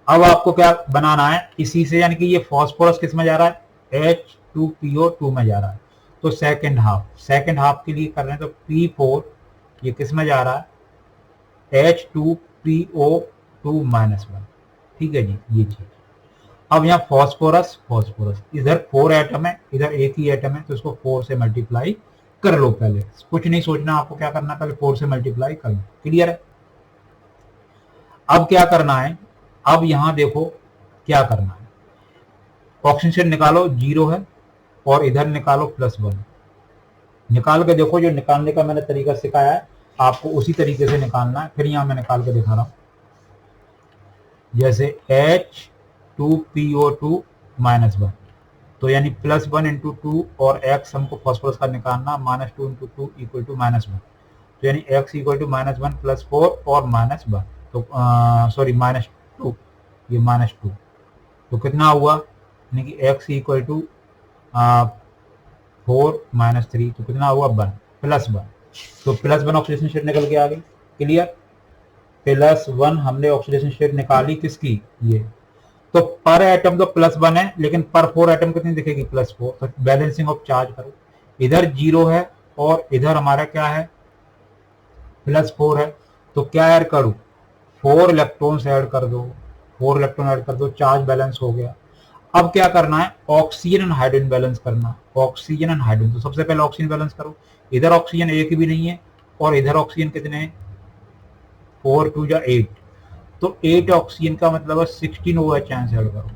अब आपको क्या बनाना है इसी से, यानी कि ये फॉस्फोरस किस में जा रहा है, H2PO2 में जा रहा है। तो सेकंड हाफ के लिए कर रहे हैं, तो P4 ये किस में जा रहा है, H2PO2 -1। ठीक है जी, ये चीज। अब यहाँ फॉस्फोरस इधर 4 एटम है, इधर एक ही एटम है, तो इसको 4 से मल्टीप्लाई कर लो। पहले कुछ नहीं सोचना, आपको क्या करना है, पहले 4 से मल्टीप्लाई कर लो। क्लियर है? अब क्या करना है, अब यहां देखो क्या करना है, ऑक्सीजन स्टेट निकालो, 0 है, और इधर निकालो +1। निकाल के देखो, जो निकालने का मैंने तरीका सिखाया है आपको उसी तरीके से निकालना है। फिर यहां मैं निकाल के दिखा रहा हूं, जैसे H2PO2 -1, तो यानी +1 × 2, और x हमको फॉस्फोरस का निकालना, -2 × 2 = -1, तो यानी x = -1 + 4 और -1, तो सॉरी -2, ये -2, तो कितना हुआ, यानी कि x = 4 - 3, तो कितना हुआ, 1 +1, तो +1 ऑक्सीडेशन स्टेट निकल के आ गई। क्लियर? +1 हमने ऑक्सीडेशन स्टेट निकाली किसकी, ये। तो पर एटम तो +1 है, लेकिन पर 4 एटम कितनी दिखेगी, +4। तो बैलेंसिंग ऑफ चार्ज करो, इधर 0 है और इधर हमारा क्या है, +4 है, तो क्या ऐड करूं, 4 इलेक्ट्रॉन्स ऐड कर दो, 4 इलेक्ट्रॉन ऐड कर दो, चार्ज बैलेंस हो गया। अब क्या करना है, ऑक्सीजन एंड हाइड्रोजन बैलेंस करना, ऑक्सीजन एंड हाइड्रोजन। तो सबसे पहले ऑक्सीजन बैलेंस करो, इधर ऑक्सीजन एक भी नहीं है और इधर ऑक्सीजन कितने हैं, 4 2 जा 8, तो 8 ऑक्सीजन का मतलब है 16 OH ऐड करो,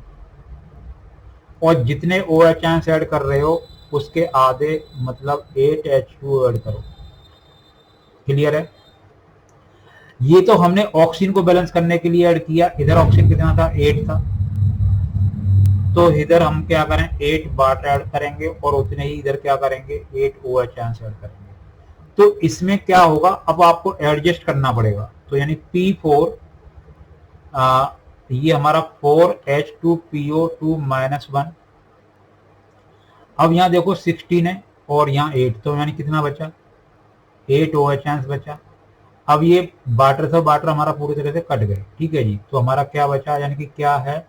और जितने OH ऐड कर रहे हो उसके आधे मतलब 8 H2O ऐड करो। क्लियर है? ये तो हमने ऑक्सीजन को बैलेंस करने के लिए ऐड किया, इधर ऑक्सीजन कितना था, 8 था, तो इधर हम क्या करें, 8 बार ऐड करेंगे और उतने ही इधर क्या करेंगे, 8 OH ऐड करेंगे। तो इसमें क्या होगा, अब आपको एडजस्ट करना पड़ेगा। तो यानी P4 ये हमारा 4H2PO2 -1, अब यहाँ देखो 16 है और यहाँ 8, तो यानी कितना बचा, 8 OH बचा। अब ये वाटर से वाटर हमारा पूरी तरह से कट गए, ठीक है जी। तो हमारा क्या बचा, यानी कि क्या है,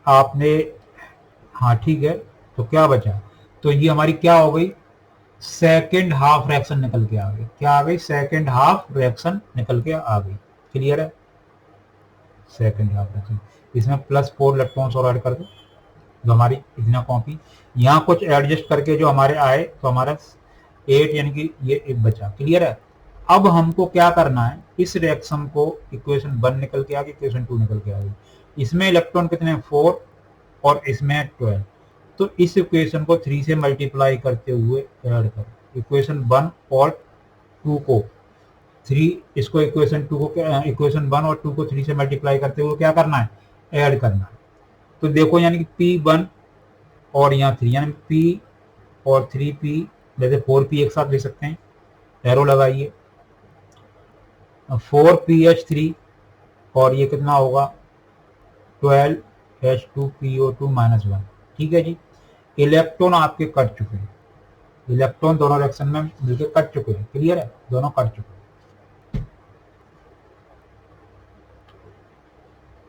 आपने, हाँ ठीक है, तो क्या बचा, तो ये हमारी क्या हो गई, सेकेंड हाफ रिएक्शन निकल के आ गई। क्या आ गई, सेकेंड हाफ रिएक्शन निकल के आ गई। क्लियर है? सेकेंड हाफ रिएक्शन, इसमें +4 इलेक्ट्रॉन्स और ऐड कर दो, जो हमारी इतना कॉपी यहाँ कुछ एडजस्ट करके जो हमारे आए, तो हमारा 8 यानी कि ये एक बचा। क्लियर है? अब हमको क्या करना है, इस रिएक्शन को इक्वेशन 1 निकल के आ गई, इक्वेशन 2 निकल के आ गई, इसमें इलेक्ट्रॉन कितने हैं, 4 और इसमें 12, तो इस इक्वेशन को 3 से मल्टीप्लाई करते हुए ऐड करो, इक्वेशन 1 और 2 को 3, इसको इक्वेशन 2 को, इक्वेशन 1 और 2 को 3 से मल्टीप्लाई करते हुए क्या करना है, ऐड करना है। तो देखो यानी कि P1 और यहाँ 3, यानी P और 3P, जैसे 4P एक साथ ले सकते हैं, एरो लगाइए, 4PH3 और ये कितना होगा, 12H2PO2 -1। ठीक है जी। इलेक्ट्रॉन आपके कट चुके हैं, इलेक्ट्रॉन दोनों रिएक्शन में मिलकर कट चुके हैं। क्लियर है? दोनों कट चुके हैं,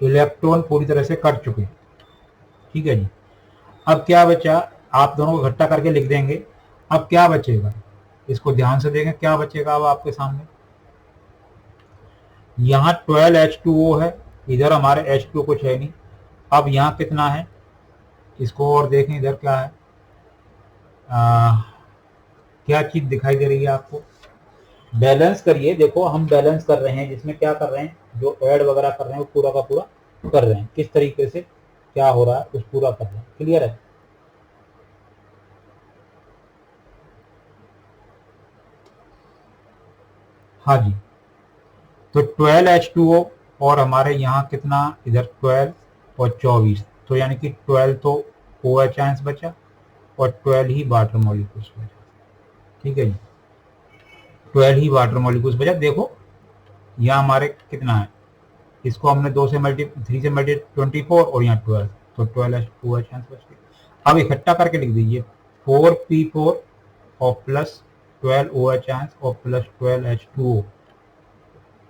इलेक्ट्रॉन पूरी तरह से कट चुके हैं। ठीक है जी। अब क्या बचा, आप दोनों को इकट्ठा करके लिख देंगे। अब क्या बचेगा, इसको ध्यान से देखें, क्या बचेगा अब आपके सामने, यहाँ 12H2O है, इधर हमारे H2O कुछ है नहीं। अब यहाँ कितना है, इसको और देखें, इधर क्या है, क्या चीज दिखाई दे रही है आपको, बैलेंस करिए। देखो हम बैलेंस कर रहे हैं, जिसमें क्या कर रहे हैं, जो ऐड वगैरह कर रहे हैं वो पूरा का पूरा कर रहे हैं, किस तरीके से क्या हो रहा है उस पूरा कर रहे हैं। क्लियर है? हाँ जी। तो 12H2O और हमारे यहाँ कितना, इधर 12 और 24, तो यानी कि 12 तो OH आयंस बचा और 12 ही वाटर मॉलिक्यूल्स बचा। ठीक है जी, 12 ही वाटर मॉलिक्यूल्स बचा। देखो यहाँ हमारे कितना है, इसको हमने 3 से मल्टी 24 और यहाँ 12, तो 12 OH आयंस बच गए। अब इकट्ठा करके लिख दीजिए, 4P4 और प्लस 12 OH आयंस और प्लस 12H2O,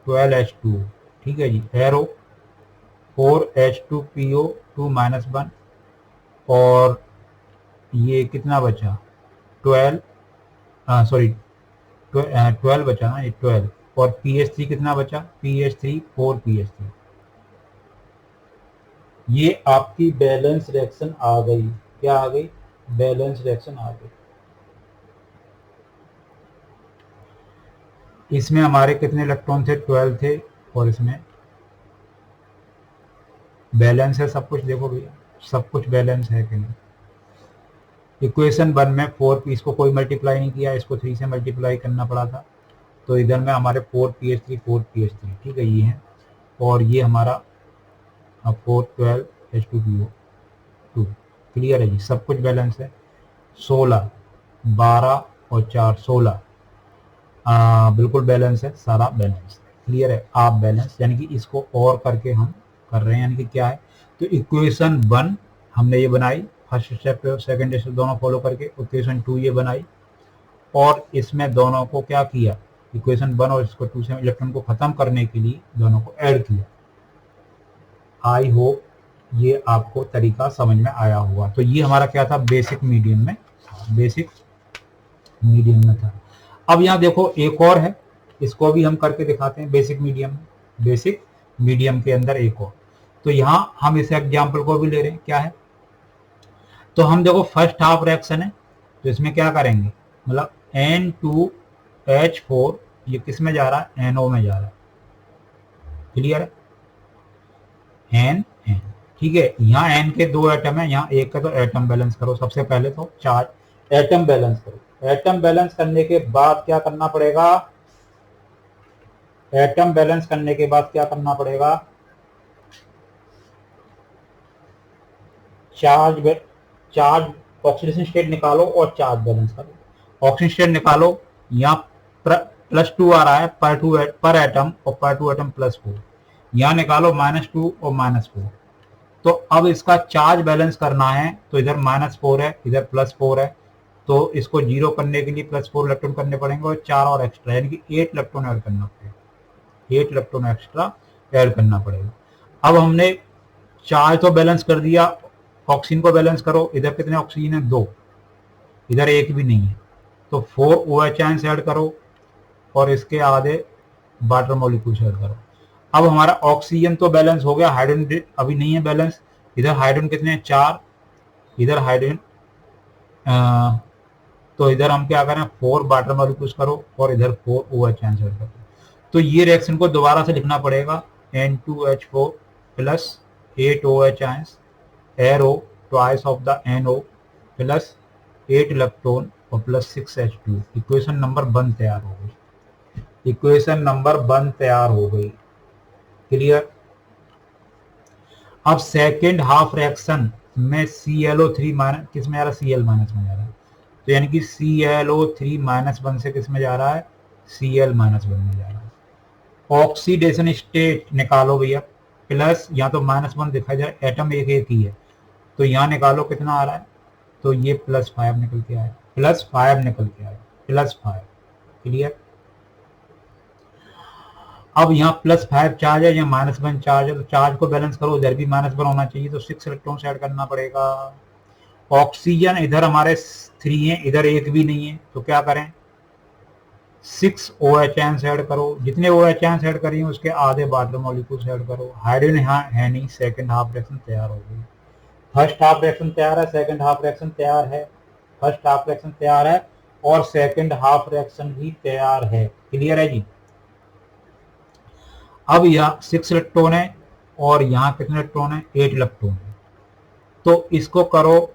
12H2O। ठीक है जी, एरो 4H2PO2 -1 और ये कितना बचा, 12, सॉरी 12 बचा ना, ये 12, और PH3 कितना बचा, PH3 4PH3। ये आपकी बैलेंस रिएक्शन आ गई। क्या आ गई, बैलेंस रिएक्शन आ गई। इसमें हमारे कितने इलेक्ट्रॉन थे, 12 थे, और इसमें बैलेंस है सब कुछ। देखो भैया सब कुछ बैलेंस है कि नहीं। इक्वेशन 1 में 4P, इसको कोई मल्टीप्लाई नहीं किया, इसको 3 से मल्टीप्लाई करना पड़ा था, तो इधर में हमारे 4PH3 ठीक है ये है, और ये हमारा 412H2PO2। क्लियर है जी, सब कुछ बैलेंस है। 16, 12 और 4 16, बिल्कुल बैलेंस है, सारा बैलेंस। क्लियर है? आप बैलेंस यानी कि इसको और करके हम कर रहे हैं, यानी कि क्या है, तो इक्वेशन 1 हमने ये बनाई, फर्स्ट स्टेप सेकंड स्टेप दोनों फॉलो करके, इक्वेशन 2 ये बनाई, और इसमें दोनों को क्या किया, इक्वेशन 1 और इसको 2 से इलेक्ट्रॉन को खत्म करने के लिए दोनों को ऐड किया। आई होप ये आपको तरीका समझ में आया हुआ। तो ये हमारा क्या था, बेसिक मीडियम में था। अब यहाँ देखो एक और है, इसको भी हम करके दिखाते हैं बेसिक मीडियम के अंदर एक और। तो यहाँ हम इस एग्जाम्पल को भी ले रहे हैं, क्या है, तो हम देखो फर्स्ट हाफ रिएक्शन है, तो इसमें क्या करेंगे, मतलब N2H4 ये किस में जा रहा है, NO में जा रहा है, क्लियर है, N N, ठीक है। यहाँ N के 2 एटम है, यहाँ एक का, तो एटम बैलेंस करो सबसे पहले, तो चार्ज एटम बैलेंस करो। एटम बैलेंस करने के बाद क्या करना पड़ेगा, एटम बैलेंस करने के बाद क्या करना पड़ेगा, चार्ज ऑक्सीडेशन स्टेट निकालो और चार्ज बैलेंस करो। ऑक्सीडेशन स्टेट निकालो, यहाँ +2 आ रहा है पर एटम, और पर 2 एटम +4, यहाँ निकालो -2 और -4। तो अब इसका चार्ज बैलेंस करना है, तो इधर -4 है, इधर +4 है, तो इसको 0 करने के लिए +4 इलेक्ट्रॉन करने पड़ेंगे और 4 और एक्स्ट्रा, यानी कि 8 इलेक्ट्रॉन ऐड करना पड़ेगा, 8 इलेक्ट्रॉन एक्स्ट्रा ऐड करना पड़ेगा। अब हमने चार्ज तो बैलेंस कर दिया, ऑक्सीजन को बैलेंस करो, इधर कितने ऑक्सीजन है, 2, इधर एक भी नहीं है, तो 4 OH आयंस ऐड करो और इसके आधे वाटर मॉलिक्यूल्स ऐड करो। अब हमारा ऑक्सीजन तो बैलेंस हो गया, हाइड्रोजन अभी नहीं है बैलेंस, इधर हाइड्रोजन कितने हैं, 4, इधर हाइड्रोजन, तो इधर हम क्या करें, 4 वाटर मॉलिक्यूल्स करो और इधर 4 OH आयंस ऐड करो। तो ये रिएक्शन को दोबारा से लिखना पड़ेगा, N2H4 plus 8 OH ions, arrow twice of the NO plus 8 electron और प्लस 6H2। इक्वेशन नंबर 1 तैयार हो गई, इक्वेशन नंबर 1 तैयार हो गई, क्लियर। अब सेकेंड हाफ रिएक्शन में ClO3 माइनस किस में जा रहा है, Cl माइनस में जा रहा है, तो यानी कि ClO3 -1 से किस में जा रहा है, Cl -1 में जा रहा है। ऑक्सीडेशन स्टेट निकालो भैया, प्लस, यहाँ तो -1 दिखाई दे रहा है, एटम एक ही है, तो यहाँ निकालो कितना आ रहा है, तो ये +5 निकल के आया, +5 निकल के आया, +5, क्लियर। अब यहाँ +5 चार्ज है, यहाँ -1 चार्ज है, तो चार्ज को बैलेंस करो, इधर भी -1 होना चाहिए, तो 6 इलेक्ट्रॉन ऐड करना पड़ेगा। ऑक्सीजन इधर हमारे 3 है, इधर एक भी नहीं है, तो क्या करें, 6 OH आयंस ऐड करो, जितने OH आयंस ऐड करिए उसके आधे वाटर मॉलिक्यूल्स ऐड करो। हाइड्रोजन यहाँ है नहीं, सेकंड हाफ रिएक्शन तैयार हो गई। फर्स्ट हाफ रिएक्शन तैयार है, सेकंड हाफ रिएक्शन तैयार है, फर्स्ट हाफ रिएक्शन तैयार है और सेकंड हाफ रिएक्शन भी तैयार है, क्लियर है जी। अब यहाँ 6 इलेक्ट्रॉन है और यहाँ कितने इलेक्ट्रॉन है, 8 इलेक्ट्रॉन है, तो इसको करो,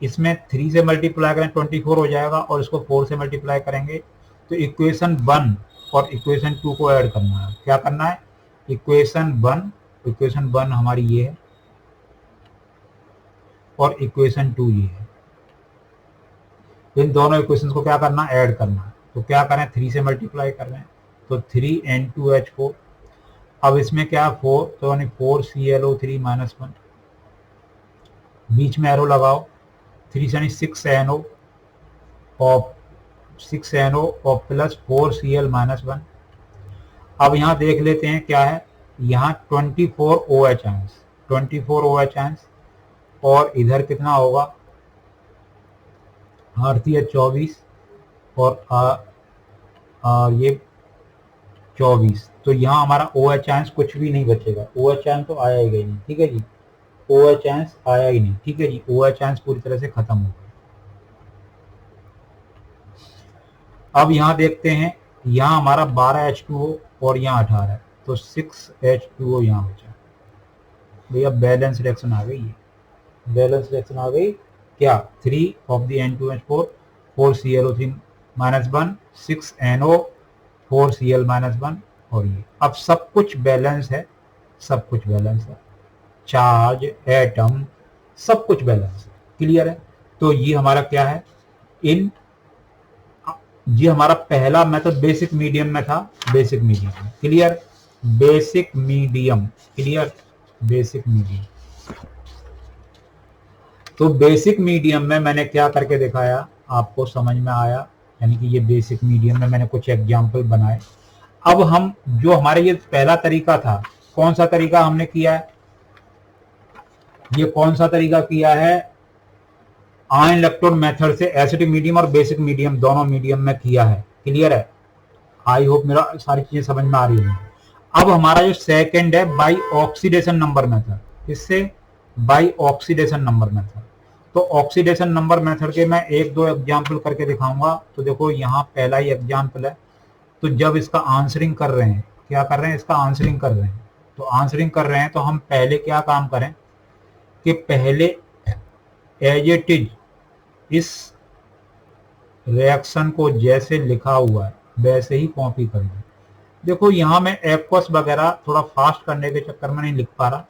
इसमें 3 से मल्टीप्लाई करें 24 हो जाएगा और इसको 4 से मल्टीप्लाई करेंगे, तो इक्वेशन 1 और इक्वेशन 2 को ऐड करना है। क्या करना है, इक्वेशन 1 हमारी ये है और इक्वेशन 2 ये है, इन दोनों इक्वेशंस को क्या करना, ऐड करना। तो क्या करें, 3 से मल्टीप्लाई कर रहे हैं, तो 3N2H4, अब इसमें क्या 4, तो यानी 4ClO3 -1, बीच में एरो लगाओ, 3 से यानी 6NO और 6NO और प्लस 4Cl -1। अब यहाँ देख लेते हैं क्या है, यहाँ 24 OH आयंस, 24 OH आयंस, और इधर कितना होगा, आरती है 24 और ये 24, तो यहाँ हमारा OH आयंस कुछ भी नहीं बचेगा, OH आयंस तो आया ही नहीं, ठीक है जी, OH आयंस आया ही नहीं, ठीक है जी, OH आयंस पूरी तरह से खत्म हो गए। अब यहाँ देखते हैं, यहाँ हमारा 12 H2O और यहाँ 18 है, तो 6 H2O यहाँ बचा। भैया बैलेंस रिएक्शन आ गई है, बैलेंस रिएक्शन आ गई, क्या 3 of the N2H4 4ClO3 -1 6NO 4Cl -1 और ये, अब सब कुछ बैलेंस है, सब कुछ बैलेंस है, चार्ज एटम सब कुछ बैलेंस है, क्लियर है। तो ये हमारा क्या है, ये हमारा पहला मेथड बेसिक मीडियम में था, basic medium, clear, basic medium, clear, basic medium. तो बेसिक मीडियम में मैंने क्या करके दिखाया, आपको समझ में आया, यानी कि ये बेसिक मीडियम में मैंने कुछ एग्जाम्पल बनाए। अब हम जो हमारे ये पहला तरीका था, कौन सा तरीका हमने किया है, ये कौन सा तरीका किया है, आयन इलेक्ट्रोड मेथड से एसिडिक मीडियम और बेसिक मीडियम दोनों मीडियम में किया है, क्लियर है। आई होप मेरा सारी चीजें समझ में आ रही है। अब हमारा जो सेकंड है बाई ऑक्सीडेशन नंबर मेथड, इससे बाई ऑक्सीडेशन नंबर मेथड। तो ऑक्सीडेशन नंबर मेथड के मैं एक दो एग्जांपल करके दिखाऊंगा। तो देखो यहाँ पहला ही एग्जांपल है। तो जब इसका आंसरिंग कर रहे हैं, क्या कर रहे हैं, इसका आंसरिंग कर रहे हैं। तो आंसरिंग कर रहे हैं तो हम पहले क्या काम करें कि पहले एज इट इज इस रिएक्शन को जैसे लिखा हुआ है वैसे ही कॉपी कर दें। देखो यहाँ मैं एक्वस वगैरह थोड़ा फास्ट करने के चक्कर में नहीं लिख पा रहा,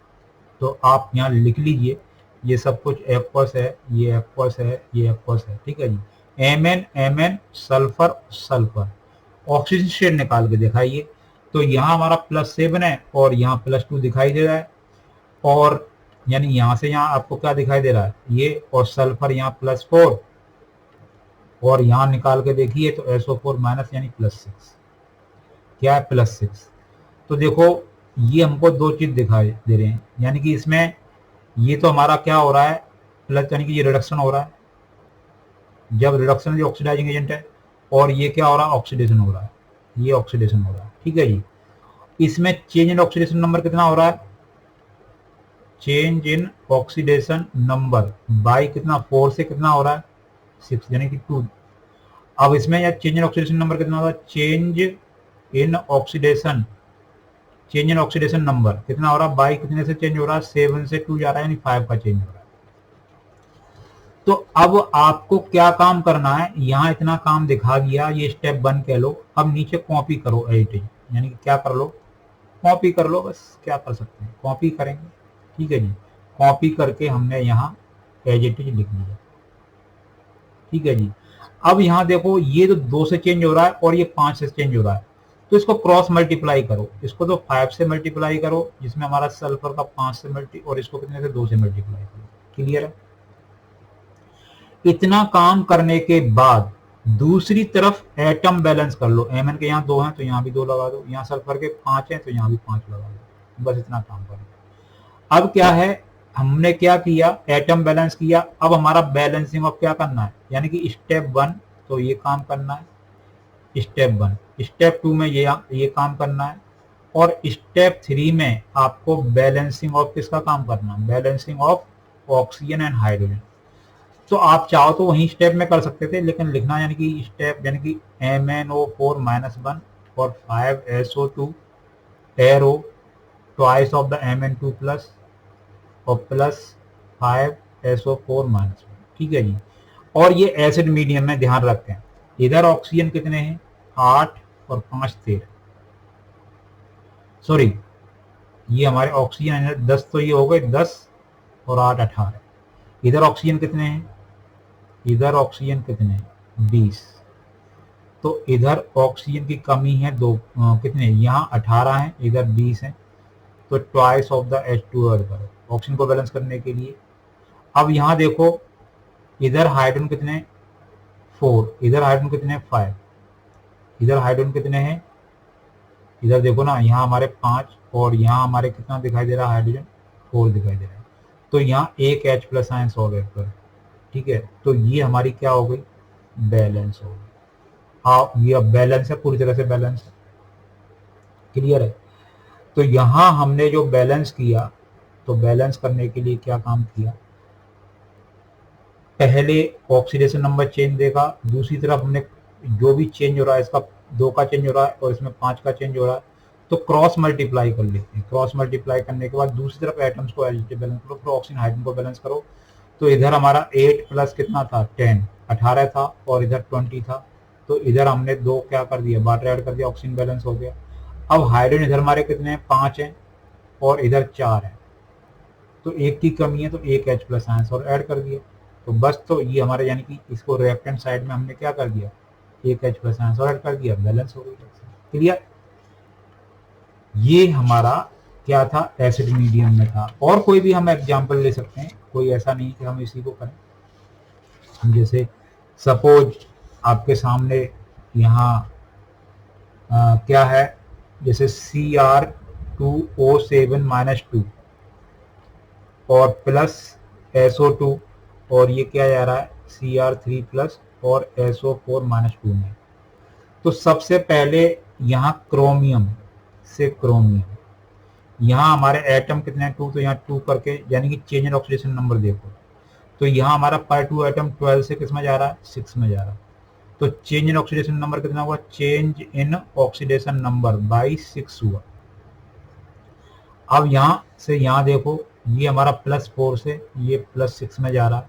तो आप यहाँ लिख लीजिए। ये सब कुछ एक्वस है, ये एक्वस है, ये एक्वस है, ठीक है जी। Mn सल्फर सल्फर, ऑक्सीजन शेड निकाल के दिखाइए। तो यहाँ हमारा +7 है और यहाँ +2 दिखाई दे रहा है, और यानी यहाँ से यहाँ आपको क्या दिखाई दे रहा है, ये, और सल्फर यहाँ +4, और यहाँ निकाल के देखिए तो SO4 माइनस यानी +6, क्या है +6। तो देखो ये हमको दो चीज दिखाई दे रहे हैं, यानी कि इसमें ये तो हमारा क्या हो रहा है, प्लस यानी कि ये रिडक्शन हो रहा है। जब रिडक्शन जो ऑक्सीडाइजिंग एजेंट है, और ये क्या हो रहा है, ऑक्सीडेशन हो रहा है, ये ऑक्सीडेशन हो रहा है, ठीक है जी। इसमें चेंज इन ऑक्सीडेशन नंबर कितना हो रहा है, change in oxidation number by कितना, 4 से कितना हो रहा है, 6 यानी कि 2। अब इसमें या चेंज इन ऑक्सीडेशन नंबर कितना होगा, चेंज इन ऑक्सीडेशन नंबर कितना हो रहा है, बाई कितने से चेंज हो रहा है, 7 से 2 जा रहा है, यानी 5 का चेंज हो रहा है। तो अब आपको क्या काम करना है, यहाँ इतना काम दिखा दिया, ये स्टेप 1 कह लो। अब नीचे कॉपी करो एडिटिंग, यानी कि क्या कर लो, कॉपी कर लो, बस क्या कर सकते हैं, कॉपी करेंगे, ठीक है जी। कॉपी करके हमने यहाँ एडिटिंग लिख दिया, ठीक है जी। अब यहाँ देखो ये तो 2 से चेंज हो रहा है और ये 5 से चेंज हो रहा है, तो इसको क्रॉस मल्टीप्लाई करो। इसको तो 5 से मल्टीप्लाई करो, जिसमें हमारा सल्फर का 5 से और इसको कितने से, 2 से मल्टीप्लाई करो। क्लियर है। इतना काम करने के बाद दूसरी तरफ एटम बैलेंस कर लो। Mn के यहाँ 2 हैं तो यहाँ भी 2 लगा दो, यहाँ सल्फर के 5 हैं तो यहाँ भी 5 लगा दो, बस इतना काम करो। अब क्या है, हमने क्या किया, एटम बैलेंस किया। अब हमारा बैलेंसिंग ऑफ क्या करना है, यानी कि स्टेप 1 तो ये काम करना है, स्टेप 1। स्टेप 2 में ये काम करना है, और स्टेप 3 में आपको बैलेंसिंग ऑफ किसका काम करना है, balancing of oxygen and hydrogen. तो आप चाहो तो वही स्टेप में कर सकते थे, लेकिन लिखना यानी कि स्टेप, यानी कि MnO4-1 और 5SO2 arrow twice of the Mn2 plus और प्लस 5SO4-1, ठीक है जी। और ये एसिड मीडियम में ध्यान रखें, इधर ऑक्सीजन कितने हैं, 8 और 5 13, सॉरी ये हमारे ऑक्सीजन 10, तो ये हो गए 10 और 8 18। इधर ऑक्सीजन कितने हैं, इधर ऑक्सीजन कितने हैं, 20। तो इधर ऑक्सीजन की कमी है 2, कितने, यहाँ 18 हैं, इधर 20 हैं, तो twice of the H2 add करो ऑक्सीजन को बैलेंस करने के लिए। अब यहाँ देखो, इधर हाइड्रोजन कितने, 4, इधर हाइड्रोजन कितने, 5, इधर हाइड्रोजन कितने हैं, इधर देखो ना, यहाँ हमारे 5 और यहाँ हमारे कितना दिखाई दे रहा है, हाइड्रोजन 4 दिखाई दे रहा है। तो यहाँ एक H+ आयन सॉल्व ऐड करो, ठीक है। तो ये हमारी क्या हो गई, बैलेंस हो गई। हाँ ये अब बैलेंस है, पूरी तरह से बैलेंस है। क्लियर है। तो यहाँ हमने जो बैलेंस किया, तो बैलेंस करने के लिए क्या काम किया, पहले ऑक्सीडेशन नंबर चेंज देखा, दूसरी तरफ हमने जो भी चेंज हो रहा है, इसका 2 का चेंज हो रहा है और इसमें 5 का चेंज हो रहा है, तो क्रॉस मल्टीप्लाई कर लेते हैं। क्रॉस मल्टीप्लाई करने के बाद दूसरी तरफ एटम्स को एडिटिव बैलेंस करो, फिर ऑक्सीजन हाइड्रोजन को बैलेंस करो। तो इधर हमारा 8 प्लस कितना था, 10 18 था, और इधर 20 था। तो इधर हमने 2 क्या कर दिया, वाटर ऐड कर दिया, ऑक्सीजन बैलेंस हो गया। अब हाइड्रोजन इधर हमारे कितने हैं, 5 हैं, और इधर 4 है, तो 1 की कमी है, तो 1 H+ आयंस और ऐड कर दिया। तो बस, तो ये हमारे यानी कि इसको रिएक्टेंट साइड में हमने क्या कर दिया, 1 H+ आयंस और ऐड कर दिया, बैलेंस हो गई। क्लियर। ये हमारा क्या था, एसिड मीडियम में था। और कोई भी हम एग्जांपल ले सकते हैं, कोई ऐसा नहीं कि हम इसी को करें। जैसे सपोज आपके सामने यहाँ क्या है, जैसे Cr2O7-2 और प्लस SO2, और ये क्या जा रहा है, Cr3 प्लस और SO4-2 में। तो सबसे पहले यहाँ क्रोमियम से क्रोमियम, यहाँ हमारे एटम कितने हैं 2, तो यहाँ 2 करके, यानी कि चेंज इन ऑक्सीडेशन नंबर देखो, तो यहाँ हमारा पर 2 एटम 12 से किस में जा रहा है, 6 में जा रहा है। तो चेंज इन ऑक्सीडेशन नंबर कितना हुआ, change in oxidation number by 6 हुआ। अब यहाँ से यहाँ देखो, ये हमारा +4 से ये +6 में जा रहा है,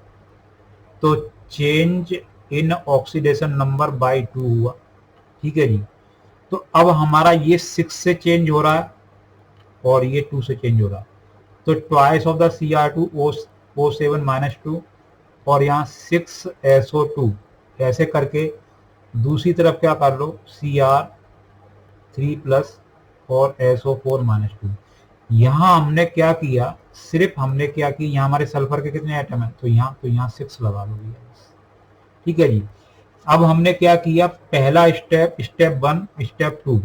तो change in oxidation number by 2 हुआ। ठीक है जी। तो अब हमारा ये 6 से चेंज हो रहा है और ये 2 से चेंज हो रहा है, तो twice of the Cr2 O7 - 2 और यहाँ 6SO2, ऐसे करके दूसरी तरफ क्या कर लो, Cr3+ और SO4 - 2। यहाँ हमने क्या किया, सिर्फ हमने क्या किया, यहाँ हमारे सल्फर के कितने एटम है, तो यहाँ 6 लगा लो। ठीक है जी। अब हमने क्या किया, पहला step, step 1, step 2,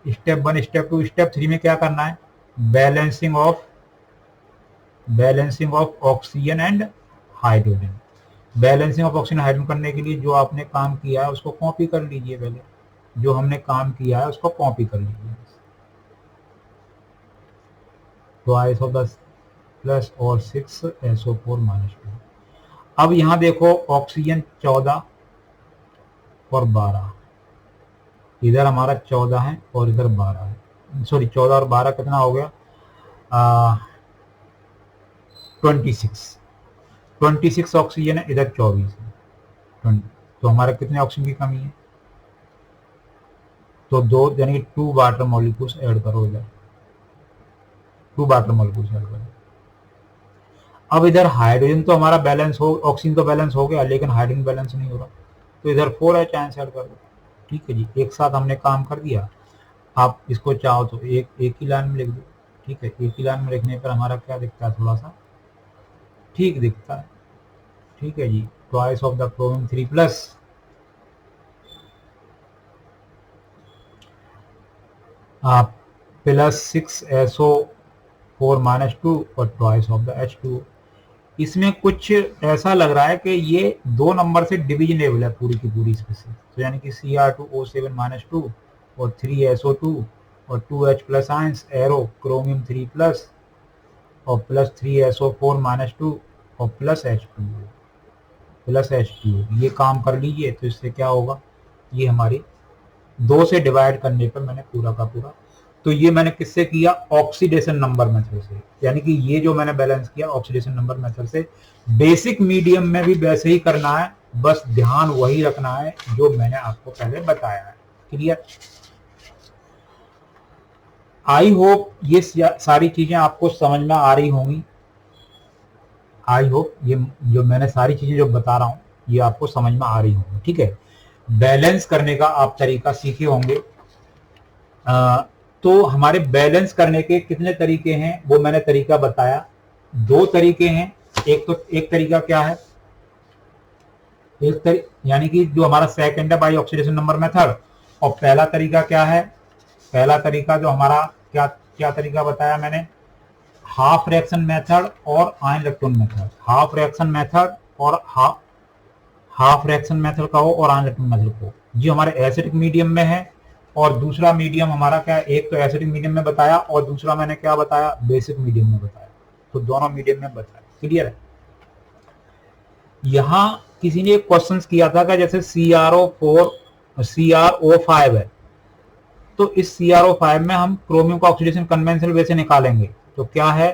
step 1, step 2, step 3 में क्या करना है, balancing of oxygen and hydrogen. Balancing of oxygen hydrogen करने के लिए जो आपने काम किया है उसको कॉपी कर लीजिए, पहले जो हमने काम किया है उसको कॉपी कर लीजिए, ट्वाइस ऑफ द प्लस और 6SO4 - 2। अब यहाँ देखो ऑक्सीजन 14 और 12, इधर हमारा 14 है और इधर 12 है, सॉरी 14 और 12 कितना हो गया, 26 ऑक्सीजन है, इधर 24 है, 20। तो हमारा कितने ऑक्सीजन की कमी है, तो 2 यानी कि 2 वाटर मॉलिक्यूल्स ऐड करो, इधर 2 वाटर मॉलिक्यूल्स ऐड करो। अब इधर हाइड्रोजन तो हमारा बैलेंस हो, ऑक्सीजन तो बैलेंस हो गया, लेकिन हाइड्रोजन बैलेंस नहीं हो रहा, तो इधर 4H ऐड कर दो। ठीक है जी, एक साथ हमने काम कर दिया। आप इसको चाहो तो एक ही लाइन में लिख दो। ठीक है, एक ही लाइन में लिखने पर हमारा क्या दिखता है, थोड़ा सा ठीक दिखता है। ठीक है जी, twice of the chromium 3+ plus 6SO4 - 2 और ट्वाइस ऑफ द H2O। इसमें कुछ ऐसा लग रहा है कि ये 2 नंबर से डिविजनेबल है पूरी की पूरी स्पीसीज, तो यानी कि Cr2O7 - 2 और 3SO2 और 2H+ आयंस एरो क्रोमियम 3+ और प्लस 3SO4 - 2 और प्लस H2O ये काम कर लीजिए। तो इससे क्या होगा, ये हमारी 2 से डिवाइड करने पर मैंने पूरा का पूरा, तो ये मैंने किससे किया, ऑक्सीडेशन नंबर मेथड से, यानी कि ये जो मैंने बैलेंस किया ऑक्सीडेशन नंबर मेथड से। बेसिक मीडियम में भी वैसे ही करना है, बस ध्यान वही रखना है जो मैंने आपको पहले बताया है। क्लियर? आई होप ये सारी चीजें आपको समझ में आ रही होंगी। आई होप ये जो मैंने सारी चीजें जो बता रहा हूं ये आपको समझ में आ रही होंगी। ठीक है, बैलेंस करने का आप तरीका सीखे होंगे। तो हमारे बैलेंस करने के कितने तरीके हैं वो मैंने तरीका बताया। 2 तरीके हैं। एक तरीका क्या है, यानी कि जो हमारा सेकंड है बाई ऑक्सीडेशन नंबर मेथड, और पहला तरीका क्या है, पहला तरीका जो हमारा क्या तरीका बताया मैंने, हाफ रिएक्शन मेथड और ion electron method. Half reaction method और हाफ रिएक्शन मेथड का हो और आयन इलेक्ट्रॉन मेथड को, जो हमारे एसिडिक मीडियम में है, और दूसरा मीडियम हमारा क्या है, एक तो एसिडिक मीडियम में बताया और दूसरा मैंने क्या बताया, बेसिक मीडियम में बताया। तो दोनों मीडियम में बताया। क्लियर है? यहां किसी ने एक क्वेश्चन किया था कि जैसे CrO5 है, तो इस CrO5 में हम क्रोमियम का ऑक्सीडेशन कन्वेंशनल वे से निकालेंगे, तो क्या है,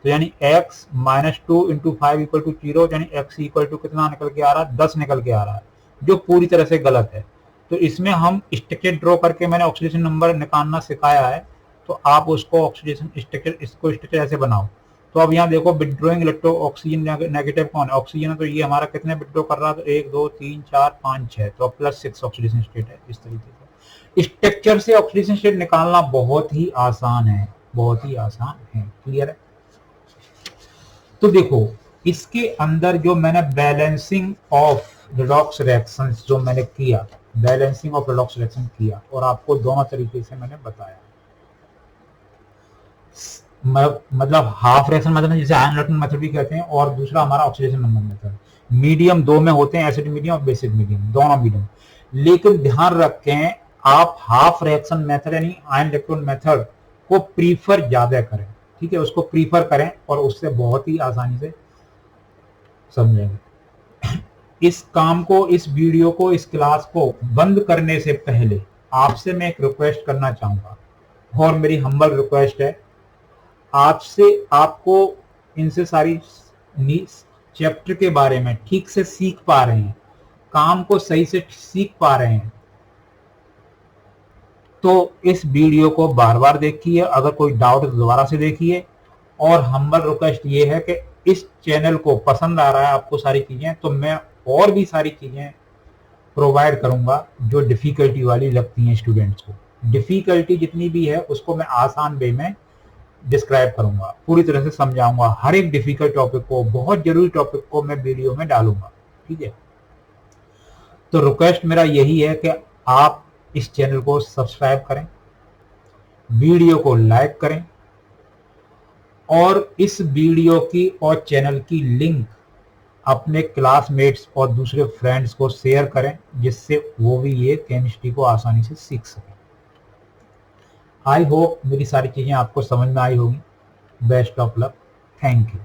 तो यानी x - 2 × 5 = 0, यानी x = कितना निकल के आ रहा है, 10 निकल के आ रहा है, जो पूरी तरह से गलत है। तो इसमें हम स्ट्रक्चर ड्रॉ करके मैंने ऑक्सीडेशन नंबर निकालना सिखाया है, तो आप उसको ऑक्सीडेशन स्ट्रक्चर ऐसे बनाओ। तो अब यहाँ देखो, विड्रॉइंग इलेक्ट्रो ऑक्सीजन नेगेटिव कौन है, ऑक्सीजन है, तो ये हमारा कितने विड्रॉ कर रहा है, तो 1 2 3 4 5 6, तो +6 ऑक्सीडेशन स्टेट है। इस तरीके से स्ट्रक्चर से ऑक्सीडेशन स्टेट निकालना बहुत ही आसान है, बहुत ही आसान है। क्लियर है? तो देखो, इसके अंदर जो मैंने बैलेंसिंग ऑफ रिडॉक्स रिएक्शंस जो मैंने किया, बैलेंसिंग ऑफ रिडॉक्स रिएक्शन किया, और आपको दोनों तरीके से मैंने बताया। मतलब हाफ रिएक्शन मेथड जिसे आयन इलेक्ट्रॉन मेथड भी कहते हैं, और दूसरा हमारा ऑक्सीडेशन नंबर मेथड। मीडियम 2 में होते हैं, एसिड मीडियम और बेसिक मीडियम, दोनों मीडियम। लेकिन ध्यान रखें, आप हाफ रिएक्शन मेथड यानी आयन इलेक्ट्रॉन मेथड को प्रीफर ज्यादा करें, ठीक है, उसको प्रीफर करें और उससे बहुत ही आसानी से समझेंगे। इस काम को, इस वीडियो को, इस क्लास को बंद करने से पहले आपसे मैं एक रिक्वेस्ट करना चाहूंगा, और मेरी हम्बल रिक्वेस्ट है आपसे, आपको इनसे सारी चैप्टर के बारे में ठीक से सीख पा रहे हैं, काम को सही से सीख पा रहे हैं, तो इस वीडियो को बार बार देखिए, अगर कोई डाउट है तो दोबारा से देखिए। और हम्बल रिक्वेस्ट ये है कि इस चैनल को पसंद आ रहा है आपको सारी चीजें, तो मैं और भी सारी चीजें प्रोवाइड करूंगा जो डिफिकल्टी वाली लगती हैं स्टूडेंट्स को। डिफिकल्टी जितनी भी है उसको मैं आसान वे में डिस्क्राइब करूंगा, पूरी तरह से समझाऊंगा। हर एक डिफिकल्ट टॉपिक को, बहुत जरूरी टॉपिक को मैं वीडियो में डालूंगा, ठीक है। तो रिक्वेस्ट मेरा यही है कि आप इस चैनल को सब्सक्राइब करें, वीडियो को लाइक करें, और इस वीडियो की और चैनल की लिंक अपने क्लासमेट्स और दूसरे फ्रेंड्स को शेयर करें, जिससे वो भी ये केमिस्ट्री को आसानी से सीख सकें। आई होप मेरी सारी चीजें आपको समझ में आई होगी। Best of luck, thank you.